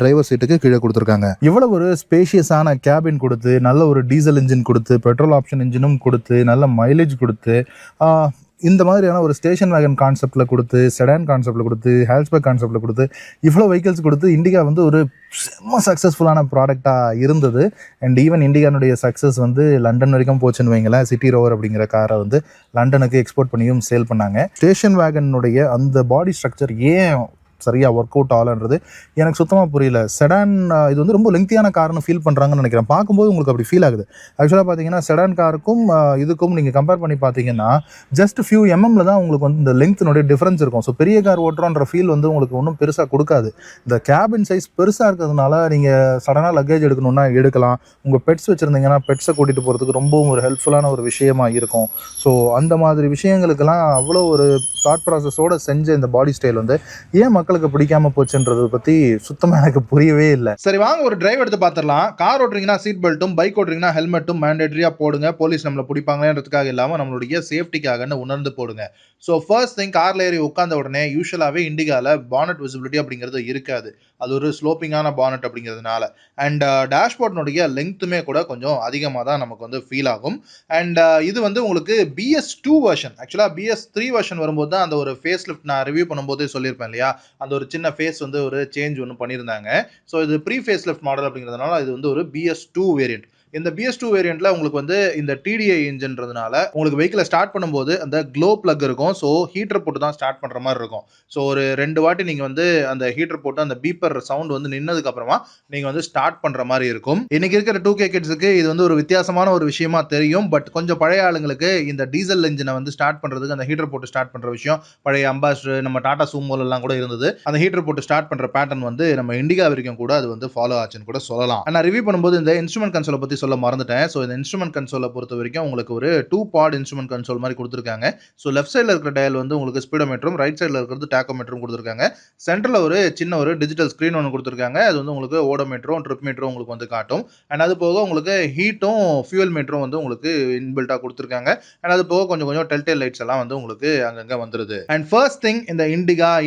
டிரைவர் சீட்டுக்கு கீழே கொடுத்துருக்காங்க. இவ்வளோ ஒரு ஸ்பேஷியஸான கேபின் கொடுத்து, நல்ல ஒரு டீசல் இன்ஜின் கொடுத்து, பெட்ரோல் ஆப்ஷன் இன்ஜினும் கொடுத்து, நல்ல மைலேஜ் கொடுத்து, இந்த மாதிரியான ஒரு ஸ்டேஷன் வேகன் கான்செப்டில் கொடுத்து, செடான் கான்செப்டில் கொடுத்து, ஹேட்ச்பேக் கான்செப்டில் கொடுத்து, இவ்வளோ வெஹிக்கிள்ஸ் கொடுத்து இண்டிகா வந்து ஒரு செம்ம சக்ஸஸ்ஃபுல்லான ப்ராடக்டாக இருந்தது. அண்ட் ஈவன் இண்டிகானுடைய சக்ஸஸ் வந்து லண்டன் வரைக்கும் போச்சுன்னு வைங்களேன். சிட்டி ரோவர் அப்படிங்கிற காரை வந்து லண்டனுக்கு எக்ஸ்போர்ட் பண்ணியும் சேல் பண்ணாங்க. ஸ்டேஷன் வேகனுடைய அந்த பாடி ஸ்ட்ரக்சர் ஏன் சரியாக ஒர்க் அவுட் ஆகலன்றது எனக்கு சுத்தமாக புரியல. செடான் இது வந்து ரொம்ப லெங்க்தியான கார்னு ஃபீல் பண்ணுறாங்கன்னு நினைக்கிறேன். பார்க்கும்போது உங்களுக்கு அப்படி ஃபீல் ஆகுது. ஆக்சுவலாக பார்த்தீங்கன்னா செடான் காருக்கும் இதுக்கும் நீங்கள் கம்பேர் பண்ணி பார்த்தீங்கன்னா ஜஸ்ட் ஃபியூ எம்எம்ல தான் உங்களுக்கு வந்து இந்த லெங்க்த்தினுடைய டிஃப்ரென்ஸ் இருக்கும். ஸோ பெரிய கார் ஓட்டுறோன்ற ஃபீல் வந்து உங்களுக்கு ஒன்றும் பெருசாக கொடுக்காது. இந்த கேபின் சைஸ் பெருசாக இருக்கிறதுனால நீங்கள் சடனாக லக்கேஜ் எடுக்கணுன்னா எடுக்கலாம். உங்கள் பெட்ஸ் வச்சுருந்தீங்கன்னா பெட்ஸை கூட்டிகிட்டு போகிறதுக்கு ரொம்பவும் ஒரு ஹெல்ப்ஃபுல்லான ஒரு விஷயமா இருக்கும். ஸோ அந்த மாதிரி விஷயங்களுக்கெல்லாம் அவ்வளோ ஒரு தாட் ப்ராசஸோடு செஞ்ச இந்த பாடி ஸ்டைல் வந்து ஏன் மக்களுக்கு பிடிக்காம போச்சுன்றதை பற்றி சுத்தமாக எனக்கு புரியவே இல்லை. சரி, வாங்க ஒரு டிரைவ் எடுத்து பார்த்துடலாம். கார் ஓட்டுறீங்கன்னா சீட் பெல்ட்டும், பைக் ஓட்டுறீங்கன்னா ஹெல்மெட்டும் மேண்டேட்டரியாக போடுங்க. போலீஸ் நம்மளை பிடிப்பாங்களேன்றதுக்காக இல்லாமல் நம்மளுடைய சேஃப்டிக்காகன்னு உணர்ந்து போடுங்க. ஸோ ஃபர்ஸ்ட் திங், காரில் ஏறி உட்காந்த உடனே யூஸ்வலாகவே இண்டிகாவில் பானட் விசிபிலிட்டி அப்படிங்கிறது இருக்காது. அது ஒரு ஸ்லோப்பிங்கான பானட் அப்படிங்கிறதுனால. அண்ட் டேஷ்போர்ட்னுடைய லெங்க்த்துமே கூட கொஞ்சம் அதிகமாக தான் நமக்கு வந்து ஃபீல் ஆகும். அண்ட் இது வந்து உங்களுக்கு BS2 வெர்ஷன். ஆக்சுவலாக BS3 வெர்ஷன் வரும்போது தான் அந்த ஒரு ஃபேஸ் லிஃப்ட் நான் ரிவ்யூ பண்ணும்போதே சொல்லியிருப்பேன் இல்லையா, அந்த ஒரு சின்ன ஃபேஸ் வந்து ஒரு சேஞ்ச் ஒன்று பண்ணியிருந்தாங்க. ஸோ இது ப்ரீ ஃபேஸ் லிஃப்ட் மாடல் அப்படிங்கிறதுனால இது வந்து ஒரு BS2 வேரியன்ட். இந்த BS2 வேரியண்ட்ல உங்களுக்கு வந்து இந்த TDI இன்ஜின்றதுனால உங்களுக்கு வெஹிக்கிளை ஸ்டார்ட் பண்ணும்போது அந்த க்ளோ பிளக் இருக்கும். ஸோ ஹீட்டர் போட்டு தான் ஸ்டார்ட் பண்ணுற மாதிரி இருக்கும். ஸோ ஒரு 2 வாட்டி நீங்கள் வந்து அந்த ஹீட்டர் போட்டு அந்த பீப்பர் சவுண்ட் வந்து நின்னதுக்கு அப்புறமா நீங்கள் வந்து ஸ்டார்ட் பண்ணுற மாதிரி இருக்கும். இன்னைக்கு இருக்கிற 2K கிட்ஸுக்கு இது வந்து ஒரு வித்தியாசமான ஒரு விஷயமா தெரியும். பட் கொஞ்சம் பழைய ஆளுங்களுக்கு இந்த டீசல் இன்ஜினை வந்து ஸ்டார்ட் பண்ணுறதுக்கு அந்த ஹீட்டர் போட்டு ஸ்டார்ட் பண்ணுற விஷயம் பழைய அம்பாஸ்டர், நம்ம டாடா சூமோலாம் கூட இருந்தது. அந்த ஹீட்டர் போட்டு ஸ்டார்ட் பண்ணுற பேட்டர்ன் வந்து நம்ம இண்டிகா வரைக்கும் கூட அது வந்து ஃபாலோ ஆச்சுன்னு கூட சொல்லலாம். நான் ரிவ்யூ பண்ணும்போது இந்த இன்ஸ்ட்ருமெண்ட் கன்சோலை பற்றி சொல்ல மறந்துட்டேன். ஸோ இந்த இன்ஸ்ட்ருமெண்ட் கன்சோலை பொறுத்த வரைக்கும் உங்களுக்கு ஒரு 2 பாட் இன்ஸ்ட்ருமெண்ட் கன்சோல் மாதிரி கொடுத்துருக்காங்க. ஸோ லெஃப்ட் சைடில் இருக்கிற டயல் வந்து உங்களுக்கு ஸ்பீடோமீட்டரும், ரைட் சைடில் இருக்கிறது டாக்கோமீட்டரும் கொடுத்துருக்காங்க. சென்டரில் ஒரு சின்ன ஒரு டிஜிட்டல் ஸ்க்ரீன் ஒன்று கொடுத்துருக்காங்க. அது வந்து உங்களுக்கு ஓடோமீட்டரும் ட்ரிப் மீட்டரும் உங்களுக்கு வந்து காட்டும். அண்ட் அது போக உங்களுக்கு ஹீட்டும் ஃபியூல் மீட்டரும் வந்து உங்களுக்கு இன்பில்ட்டாக கொடுத்துருக்காங்க. அண்ட் அது போக கொஞ்சம் கொஞ்சம் டெல்டேல் லைட்ஸ் எல்லாம் வந்து உங்களுக்கு அங்கங்கே வந்துருது. அண்ட் ஃபர்ஸ்ட் திங், இந்த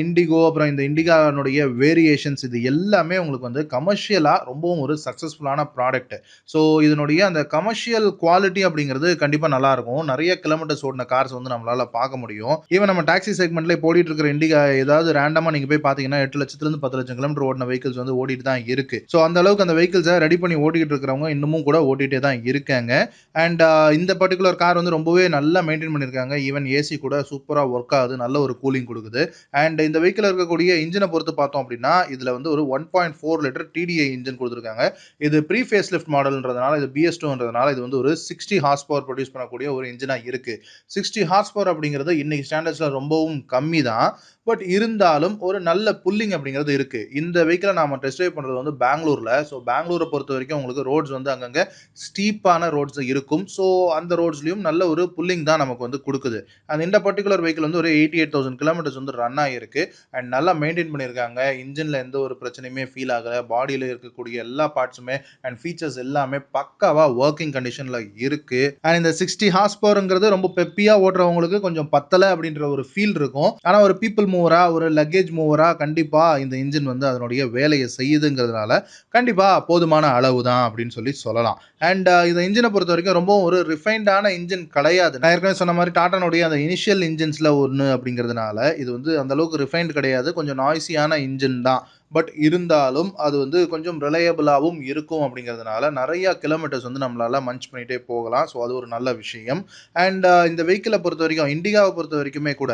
இண்டிகோ அப்புறம் இந்த இண்டிகானுடைய வேரியேஷன்ஸ் இது எல்லாமே உங்களுக்கு வந்து கமர்ஷியலாக ரொம்பவும் ஒரு சக்ஸஸ்ஃபுல்லான ப்ராடக்ட். ஸோ இதனுடைய அந்த கமர்ஷியல் குவாலிட்டி அப்படிங்கிறது கண்டிப்பாக நல்லா இருக்கும். நிறைய கிலோமீட்டர்ஸ் ஓடின கார்ஸ் வந்து நம்மளால பார்க்க முடியும். ஈவன் நம்ம டாக்ஸி செக்மெண்ட்ல போடிட்டு இருக்கிற இண்டிகா ஏதாவது ரேண்டமா நீங்க போய் பாத்தீங்கன்னா 8 லட்சத்திலிருந்து 10 லட்சம் கிலோமீட்டர் ஓடின வெஹிக்கிள்ஸ் வந்து ஓடிட்டு தான் இருக்கு. ஸோ அந்த அளவுக்கு அந்த வெஹிக்கிள்ஸை ரெடி பண்ணி ஓட்டிட்டு இருக்கிறவங்க இன்னமும் கூட ஓட்டிட்டே தான் இருக்காங்க. அண்ட் இந்த பர்டிகுலர் கார் வந்து ரொம்பவே நல்லா மெயின்டைன் பண்ணியிருக்காங்க. ஈவன் ஏசி கூட சூப்பராக ஒர்க் ஆகுது, நல்ல ஒரு கூலிங் கொடுக்குது. அண்ட் இந்த வெஹிக்கிள் இருக்கக்கூடிய இன்ஜினை பொறுத்து பார்த்தோம் அப்படின்னா இதுல வந்து ஒரு 1.4 லிட்டர் TDI இன்ஜின் கொடுத்துருக்காங்க. இது ப்ரீ ஃபேஸ் லிஃப்ட் மாடல்ன்றதுனால, இது BS2ன்றதுனால இது வந்து ஒரு 60 ஹார்ஸ் பவர் ப்ரொடியூஸ் பண்ணக்கூடிய ஒரு இன்ஜினா இருக்கு. 60 ஹார்ஸ் பவர் அப்படிங்கிறது இன்னைக்கு ஸ்டாண்டர்ட்ஸ்ல ரொம்பவும் கம்மி தான். பட் இருந்தாலும் ஒரு நல்ல புல்லிங் அப்படிங்கிறது இருக்கு. இந்த வெஹிக்கிள நாம டெஸ்ட் டிரைவ் பண்றது வந்து பெங்களூர்ல. ஸோ பெங்களூர பொறுத்தவரைக்கும் உங்களுக்கு ரோட்ஸ் வந்து அங்கங்க ஸ்டீப்பான ரோட்ஸ் இருக்கும். ஸோ அந்த ரோட்ஸ்லயும் நல்ல ஒரு புல்லிங் தான் நமக்கு வந்து குடுக்குது. அண்ட் இந்த பர்ட்டிகுலர் வெஹிக்கிள் வந்து ஒரு 88,000 கிலோமீட்டர்ஸ் வந்து ரன் ஆயிருக்கு. அண்ட் நல்லா மெயின்டெயின் பண்ணியிருக்காங்க. இன்ஜின்ல எந்த ஒரு பிரச்சனையுமே ஃபீல் ஆகல. பாடியில இருக்கக்கூடிய எல்லா பார்ட்ஸுமே அண்ட் ஃபீச்சர்ஸ் எல்லாமே பக்காவா வொர்க்கிங் கண்டிஷன்ல இருக்கு. அண்ட் இந்த 60 ஹார்ஸ் பவர்ங்கிறது ரொம்ப பெப்பியா ஓட்டுறவங்களுக்கு கொஞ்சம் பத்தல அப்படின்ற ஒரு ஃபீல் இருக்கும். ஆனா ஒரு பீப்பிள் மூவரா, ஒரு லக்கேஜ் மூவரா கண்டிப்பா இந்த இன்ஜின் வந்து அதனுடைய வேலையை செய்யுதுங்கிறதுனால கண்டிப்பா போதுமான அளவு தான் அப்படின்னு சொல்லலாம். அண்ட் இந்த இன்ஜினை பொறுத்த வரைக்கும் ரொம்ப ஒரு ரிஃபைன்டான இன்ஜின் கிடையாது. நான் ஏற்கனவே சொன்ன மாதிரி டாட்டானுடைய அந்த இனிஷியல் இன்ஜின்ஸ்ல ஒன்று அப்படிங்கிறதுனால இது வந்து அந்த அளவுக்கு ரிஃபைன்ட் கிடையாது. கொஞ்சம் நாய்ஸியான இன்ஜின் தான். பட் இருந்தாலும் அது வந்து கொஞ்சம் ரிலையபிளாகவும் இருக்கும் அப்படிங்கிறதுனால நிறைய கிலோமீட்டர்ஸ் வந்து நம்மளால மன்ச் பண்ணிட்டே போகலாம். ஸோ அது ஒரு நல்ல விஷயம். அண்ட் இந்த வெஹிக்கிளை பொறுத்த வரைக்கும், இண்டிகாவை பொறுத்த வரைக்குமே கூட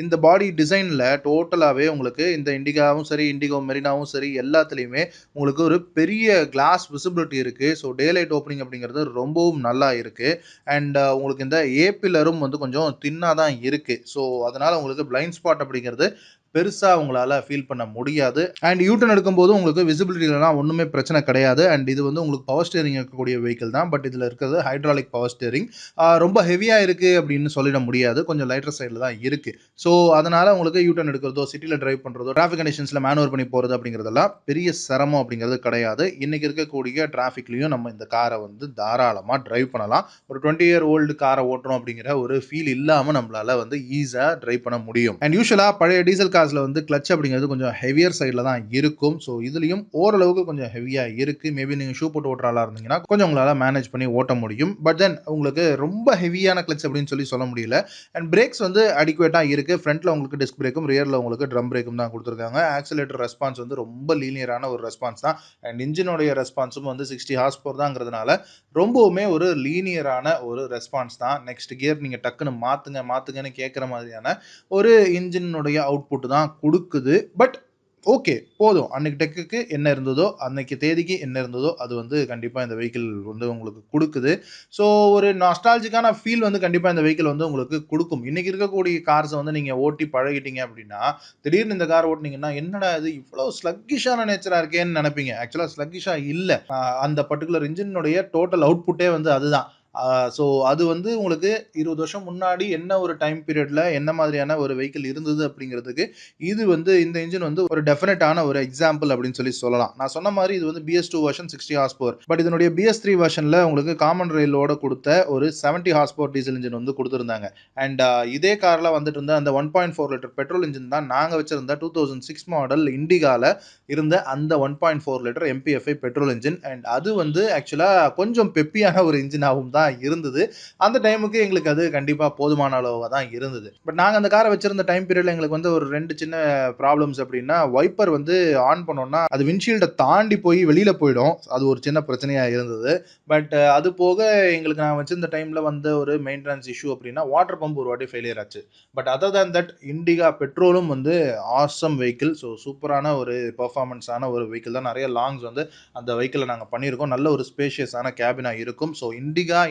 இந்த பாடி டிசைனில் டோட்டலாகவே உங்களுக்கு இந்த இண்டிகாவும் சரி, இண்டிகோ மெரினாவும் சரி, எல்லாத்துலேயுமே உங்களுக்கு ஒரு பெரிய கிளாஸ் விசிபிலிட்டி இருக்குது. ஸோ டே லைட் ஓப்பனிங் அப்படிங்கிறது ரொம்பவும் நல்லா இருக்குது. அண்ட் உங்களுக்கு இந்த ஏ பில்லரும் வந்து கொஞ்சம் தின்னாக தான் இருக்குது. ஸோ அதனால் உங்களுக்கு பிளைண்ட் ஸ்பாட் அப்படிங்கிறது பெருசா உங்களால ஃபீல் பண்ண முடியாது. அண்ட் யூட்டர்ன் எடுக்கும்போது உங்களுக்கு விசிபிலிட்டிலாம் ஒண்ணுமே பிரச்சனை கிடையாது. அண்ட் இது வந்து உங்களுக்கு பவர் ஸ்டீரிங் இருக்கக்கூடிய வெஹிக்கிள் தான். பட் இதுல இருக்கிறது ஹைட்ராலிக் பவர் ஸ்டீரிங். ரொம்ப ஹெவியா இருக்கு அப்படின்னு சொல்லிட முடியாது. கொஞ்சம் லைட்டர் சைடுல தான் இருக்கு. ஸோ அதனால உங்களுக்கு யூட்டர்ன் எடுக்கிறதோ, சிட்டில டிரைவ் பண்றதோ, டிராஃபிக் கண்டிஷன்ஸ்ல மேனுவர் பண்ணி போறது அப்படிங்கிறதெல்லாம் பெரிய சிரமம் அப்படிங்கிறது கிடையாது. இன்னைக்கு இருக்கக்கூடிய டிராஃபிக்லயும் நம்ம இந்த காரை வந்து தாராளமா டிரைவ் பண்ணலாம். ஒரு 20 இயர் ஓல்டு காரை ஓட்டுறோம் அப்படிங்கிற ஒரு ஃபீல் இல்லாம நம்மளால வந்து ஈஸியா டிரைவ் பண்ண முடியும். அண்ட் யூசுவலா பழைய டீசல் கார்ஸ்ல வந்து கிளட்ச் அப்படிங்கிறது கொஞ்சம் ஹெவியர் சைடில் தான் இருக்கும். ஸோ இதுலயும் ஓரளவுக்கு கொஞ்சம் ஹெவியா இருக்கு. மேபி நீங்க ஷூ போட்டு ஓட்டுற ஆளா இருந்தீங்கன்னா கொஞ்சம் உங்களால மேனேஜ் பண்ணி ஓட்ட முடியும். பட் தென் உங்களுக்கு ரொம்ப ஹெவியான கிளட்ச் அப்படின்னு சொல்ல முடியல. அண்ட் பிரேக்ஸ் வந்து அடிக்குவேட்டா இருக்கு. ஃப்ரண்ட்ல உங்களுக்கு டிஸ்க் பிரேக்கும், ரியர்ல உங்களுக்கு ட்ரம் பிரேக்கும் தான் கொடுத்துருக்காங்க. ஆக்சிலேட்டர் ரெஸ்பான்ஸ் வந்து ரொம்ப லீனியரான ஒரு ரெஸ்பான்ஸ் தான். அண்ட் இன்ஜினுடைய ரெஸ்பான்ஸும் வந்து 60 ஹார்ஸ் பவர் தாங்கிறதுனால ரொம்பவுமே ஒரு லீனியரான ஒரு ரெஸ்பான்ஸ் தான். நெக்ஸ்ட் கியர் நீங்க டக்குன்னு மாத்துங்கன்னு கேட்குற மாதிரியான ஒரு இன்ஜினுடைய அவுட்புட் தான் கொடுக்குது. பட் ஓகே, போதும். அன்னைக்கு டெக்குக்கு என்ன இருந்ததோ, அன்னைக்கு தேதிக்கு என்ன இருந்ததோ அது வந்து கண்டிப்பா இந்த வெஹிக்கிள் வந்து உங்களுக்கு கொடுக்குது. ஸோ ஒரு நாஸ்டால்ஜிக்கான ஃபீல் வந்து கண்டிப்பா இந்த வெஹிக்கிள் வந்து உங்களுக்கு கொடுக்கும். இன்னைக்கு இருக்கக்கூடிய கார்ஸை வந்து நீங்க ஓட்டி பழகிட்டீங்க அப்படின்னா, திடீர்னு இந்த கார் ஓட்டுனீங்கன்னா என்னடா இது இவ்வளவு ஸ்லக்கிஷான நேச்சரா இருக்கேன்னு நினைப்பீங்க. ஆக்சுவலா ஸ்லக்கிஷா இல்ல. அந்த பர்டிகுலர் இன்ஜினுடைய டோட்டல் அவுட்புட்டே வந்து அதுதான். ஸோ அது வந்து உங்களுக்கு 20 வருஷம் முன்னாடி என்ன ஒரு டைம் பீரியட்ல என்ன மாதிரியான ஒரு வெஹிக்கிள் இருந்தது அப்படிங்கிறதுக்கு இது வந்து இந்த இன்ஜின் வந்து ஒரு டெஃபினட்டான ஒரு எக்ஸாம்பிள் அப்படின்னு சொல்லலாம். நான் சொன்ன மாதிரி இது வந்து BS2 version 60 horse power. But இதனுடைய BS3 வெர்ஷன்ல உங்களுக்கு காமன் ரெயிலோட கொடுத்த ஒரு 70 ஹார்ஸ் பவர் டீசல் இன்ஜின் வந்து கொடுத்துருந்தாங்க. அண்ட் இதே கார்ல வந்துட்டு இருந்த அந்த 1.4 லிட்டர் பெட்ரோல் இன்ஜின் தான் நாங்க வச்சிருந்த 2006 மாடல் இண்டிகால இருந்த அந்த 1.4 litre MPFI petrol engine. And அது வந்து ஆக்சுவலா கொஞ்சம் பெப்பியான ஒரு இன்ஜினாகவும் தான் இருந்தது. அந்த டைமுக்கு எங்களுக்கு அது கண்டிப்பா போதுமான அளவா தான் இருந்தது. பட் நாங்க அந்த காரை வச்சிருந்த டைம் பீரியட்ல எங்களுக்கு வந்து ஒரு 2 சின்ன ப்ராப்ளம்ஸ் அப்படின்னா, வைப்பர் வந்து ஆன் பண்ணோம்னா அது விண்ட்ஷீல்ட தாண்டி போய் வெளியில போயிடும். அது ஒரு சின்ன பிரச்சனையா இருந்தது. பட் அது போக எங்களுக்கு நான் வச்சிருந்த டைம்ல வந்த ஒரு மெயின்டனன்ஸ் இஷ்யூ அப்படின்னா, வாட்டர் பம்ப் ஒரு வாட்டி ஃபெயிலியர் ஆச்சு. But other than that Indica பெட்ரோலும் வந்து ஆசம் வெஹிக்கிள். ஸோ சூப்பரான ஒரு பெர்ஃபார்மன்ஸான ஒரு வெஹிக்கிள் தான். நிறைய லாங்ஸ் வந்து அந்த வெஹிக்கிள நாங்க பண்ணியிருக்கோம். நல்ல ஒரு ஸ்பேஷியஸான கேபினா இருக்கும். ஸோ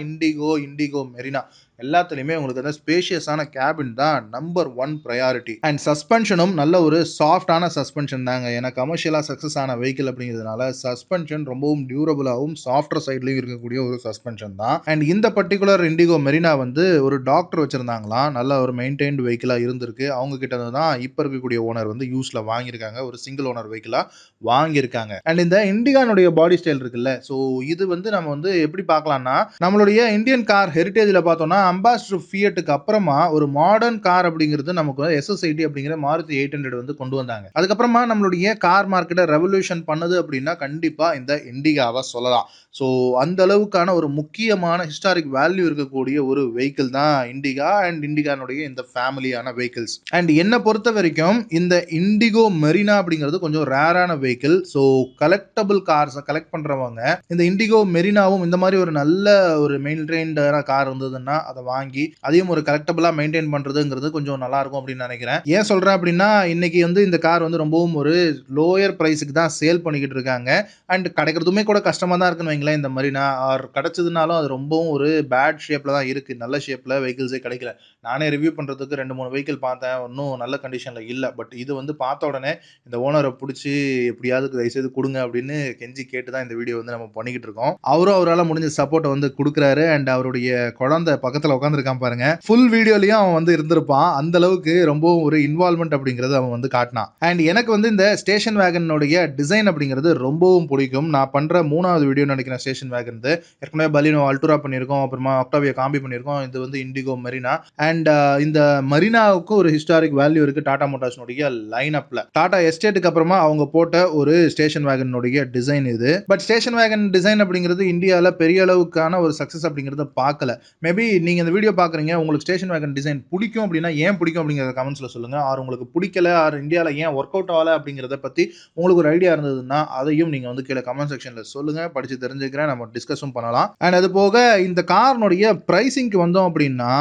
இண்டிகோ மெரினா எல்லாத்துலயுமே உங்களுக்கு அந்த ஸ்பேஷியஸான கேபின் தான் நம்பர் 1 பிரையாரிட்டி. அண்ட் சஸ்பென்ஷனும் நல்ல ஒரு சாஃப்டான சஸ்பென்ஷன் தாங்க. ஏன்னா கமர்ஷியலா சக்சஸ் ஆன வெஹிக்கிள் அப்படிங்கிறதுனால சஸ்பென்ஷன் ரொம்பவும் டியூரபிளாகவும் சாஃப்டர் சைட்லயும் இருக்கக்கூடிய ஒரு சஸ்பென்ஷன் தான். அண்ட் இந்த பர்டிகுலர் இண்டிகோ மெரினா வந்து ஒரு டாக்டர் வச்சிருந்தாங்களாம். நல்ல ஒரு மெயின்டைன்டு வெஹிக்கிளா இருந்திருக்கு. அவங்க கிட்ட தான் இப்ப இருக்கக்கூடிய ஓனர் வந்து யூஸ்ல வாங்கியிருக்காங்க. ஒரு சிங்கிள் ஓனர் வெஹிக்கிளா வாங்கியிருக்காங்க. அண்ட் இந்த இண்டிகானுடைய பாடி ஸ்டைல் இருக்குல்ல, ஸோ இது வந்து நம்ம வந்து எப்படி பார்க்கலாம்னா, நம்மளுடைய இந்தியன் கார் ஹெரிட்டேஜ்ல பார்த்தோம்னா அம்பாசிடர் ஃபியட்டுக்கு அப்புறமா ஒரு மாடர்ன் கார் அப்படிங்கிறது நமக்கு SSIT அப்படிங்கிற மாருதி 800 வந்து கொண்டு வந்தாங்க. அதுக்கப்புறமா நம்மளுடைய கார் மார்க்கெட்டை ரெவல்யூஷன் பண்ணது அப்படின்னா கண்டிப்பா இந்த இண்டிகாவை சொல்லலாம். ஸோ அந்த அளவுக்கான ஒரு முக்கியமான ஹிஸ்டாரிக் வேல்யூ இருக்கக்கூடிய ஒரு வெஹிக்கிள் தான் இண்டிகா அண்ட் இண்டிகானுடைய இந்த ஃபேமிலியான வெஹிக்கிள்ஸ். அண்ட் என்ன பொறுத்த வரைக்கும் இந்த இண்டிகோ மெரினா அப்படிங்கிறது கொஞ்சம் ரேரான வெஹிக்கிள். ஸோ கலெக்டபிள் கார்ஸை கலெக்ட் பண்றவங்க இந்த இண்டிகோ மெரினாவும் இந்த மாதிரி ஒரு நல்ல ஒரு மெயின்டைன்டான கார் இருந்ததுன்னா அதை வாங்கி அதையும் ஒரு கரெக்டபிளா மெயின்டைன் பண்றதுங்கிறது கொஞ்சம் நல்லா இருக்கும் அப்படின்னு நினைக்கிறேன். ஏன் சொல்றேன் அப்படின்னா, இன்னைக்கு வந்து இந்த கார் வந்து ரொம்பவும் ஒரு லோயர் பிரைஸுக்கு தான் சேல் பண்ணிக்கிட்டு இருக்காங்க. அண்ட் கிடைக்கிறதுமே கூட கஷ்டமா தான் இருக்குன்னு வைங்களேன். இந்த மரீனா ஆர் கிடைச்சதுனாலும் அது ரொம்பவும் ஒரு பேட் ஷேப்ல தான் இருக்கு. நல்ல ஷேப்ல வெஹிக்கிள்ஸே கிடைக்கல. நானே ரிவ்யூ பண்றதுக்கு 2, 3 வெஹிக்கிள் பார்த்தேன். ஒண்ணும் நல்ல கண்டிஷன்ல இல்ல. பட் இது வந்து பார்த்த உடனே இந்த ஓனர புடிச்சு எப்படியாவது தயவுசெய்து குடுங்க அப்படின்னு கெஞ்சி கேட்டு தான் இந்த வீடியோ வந்து நம்ம பண்ணிக்கிட்டு இருக்கோம். அவரும் அவரால முடிஞ்ச சப்போர்ட்ட வந்து குடுக்குறாரு. அண்ட் அவருடைய குழந்தை பக்கத்துல உட்கார்ந்திருக்கான் பாருங்க. ஃபுல் வீடியோலயும் அவன் வந்து இருந்திருப்பான். அந்த அளவுக்கு ரொம்பவும் ஒரு இன்வால்வ்மென்ட் அப்படிங்கிறத அவன் வந்து காட்டினான். அண்ட் எனக்கு வந்து இந்த ஸ்டேஷன் வேகனுடைய டிசைன் அப்படிங்கிறது ரொம்பவும் பிடிக்கும். நான் பண்ற 3வது வீடியோ நினைக்கிறேன் ஸ்டேஷன் வேகன்து. ஏற்கனவே பலினோ அல்ட்ரா பண்ணியிருக்கோம். அப்புறமா ஆக்டாவியா காம்பி பண்ணியிருக்கோம். இது வந்து இண்டிகோ மெரினா. அண்ட் இந்த மரீனாவுக்கு ஒரு ஹிஸ்டாரிக் வேல்யூ இருக்கு டாடா மோட்டார்ஸ்னுடைய லைன் அப்ல. டாடா எஸ்டேட்டுக்கு அப்புறமா அவங்க போட்ட ஒரு ஸ்டேஷன் வேகனுடைய டிசைன் இது. பட் ஸ்டேஷன் வேகன் டிசைன் அப்படிங்கிறது இந்தியால பெரிய அளவுக்கான ஒரு சக்சஸ் அப்படிங்கறத பார்க்கல. மேபி நீங்க இந்த வீடியோ பாக்குறீங்க, உங்களுக்கு ஸ்டேஷன் வேகன் டிசைன் பிடிக்கும் அப்படின்னா ஏன் பிடிக்கும் அப்படிங்கறத கமெண்ட்ஸ்ல சொல்லுங்க. ஆர் உங்களுக்கு பிடிக்கல ஆர் இந்தியால ஏன் ஒர்க் அவுட் ஆகல அப்படிங்கறத பத்தி உங்களுக்கு ஒரு ஐடியா இருந்ததுன்னா அதையும் நீங்க வந்து கீழே கமெண்ட் செக்ஷன்ல சொல்லுங்க. படிச்சு தெரிஞ்சுக்கிறேன். நம்ம டிஸ்கஸும் பண்ணலாம். அண்ட் அது போக இந்த கார்னுடைய பிரைசிங்க்கு வந்தோம் அப்படின்னா,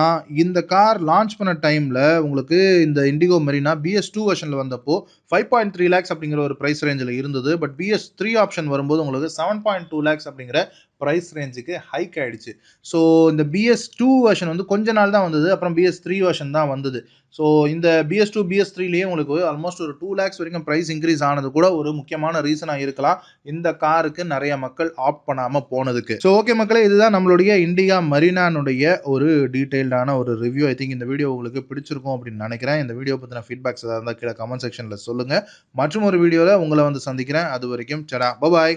இந்த கார் லான்ச் பண்ண டைம்ல உங்களுக்கு இந்த இண்டிகோ மெரினா BS2 வெர்ஷன்ல வந்தப்போ 5.3 lakhs அப்படிங்கிற ஒரு பிரைஸ் ரேஞ்சில் இருந்தது. பட் BS3 ஆப்ஷன் வரும்போது உங்களுக்கு 7.2 lakhs அப்படிங்கிற பிரைஸ் ரேஞ்சுக்கு ஹைக் ஆயிடுச்சு. ஸோ இந்த BS2 வெர்ஷன் வந்து கொஞ்ச நாள் தான் வந்தது. அப்புறம் BS3 வெர்ஷன் தான் வந்தது. ஸோ இந்த BS2, BS3லயே உங்களுக்கு ஆல்மோஸ்ட் ஒரு 2 lakhs வரைக்கும் பிரைஸ் இன்க்ரீஸ் ஆனது கூட ஒரு முக்கியமான ரீசனா இருக்கலாம். இந்த காருக்கு நிறைய மக்கள் ஆப்ட் பண்ணாம போனதுக்கு. ஸோ ஓகே மக்களே, இதுதான் நம்மளுடைய இண்டிகா மரீனானுடைய ஒரு டீடைல்டான ஒரு ரிவ்யூ. ஐ திங்க் இந்த வீடியோ உங்களுக்கு பிடிச்சிருக்கும் அப்படின்னு நினைக்கிறேன். இந்த வீடியோ பத்தின ஃபீட்பேக்ஸ் ஏதாவது இருந்தால் கீழே கமெண்ட் செக்ஷன்ல சொல்லுங்க. மற்றும் ஒரு வீடியோல உங்களை வந்து சந்திக்கிறேன். அது வரைக்கும் டடா, பை பாய்.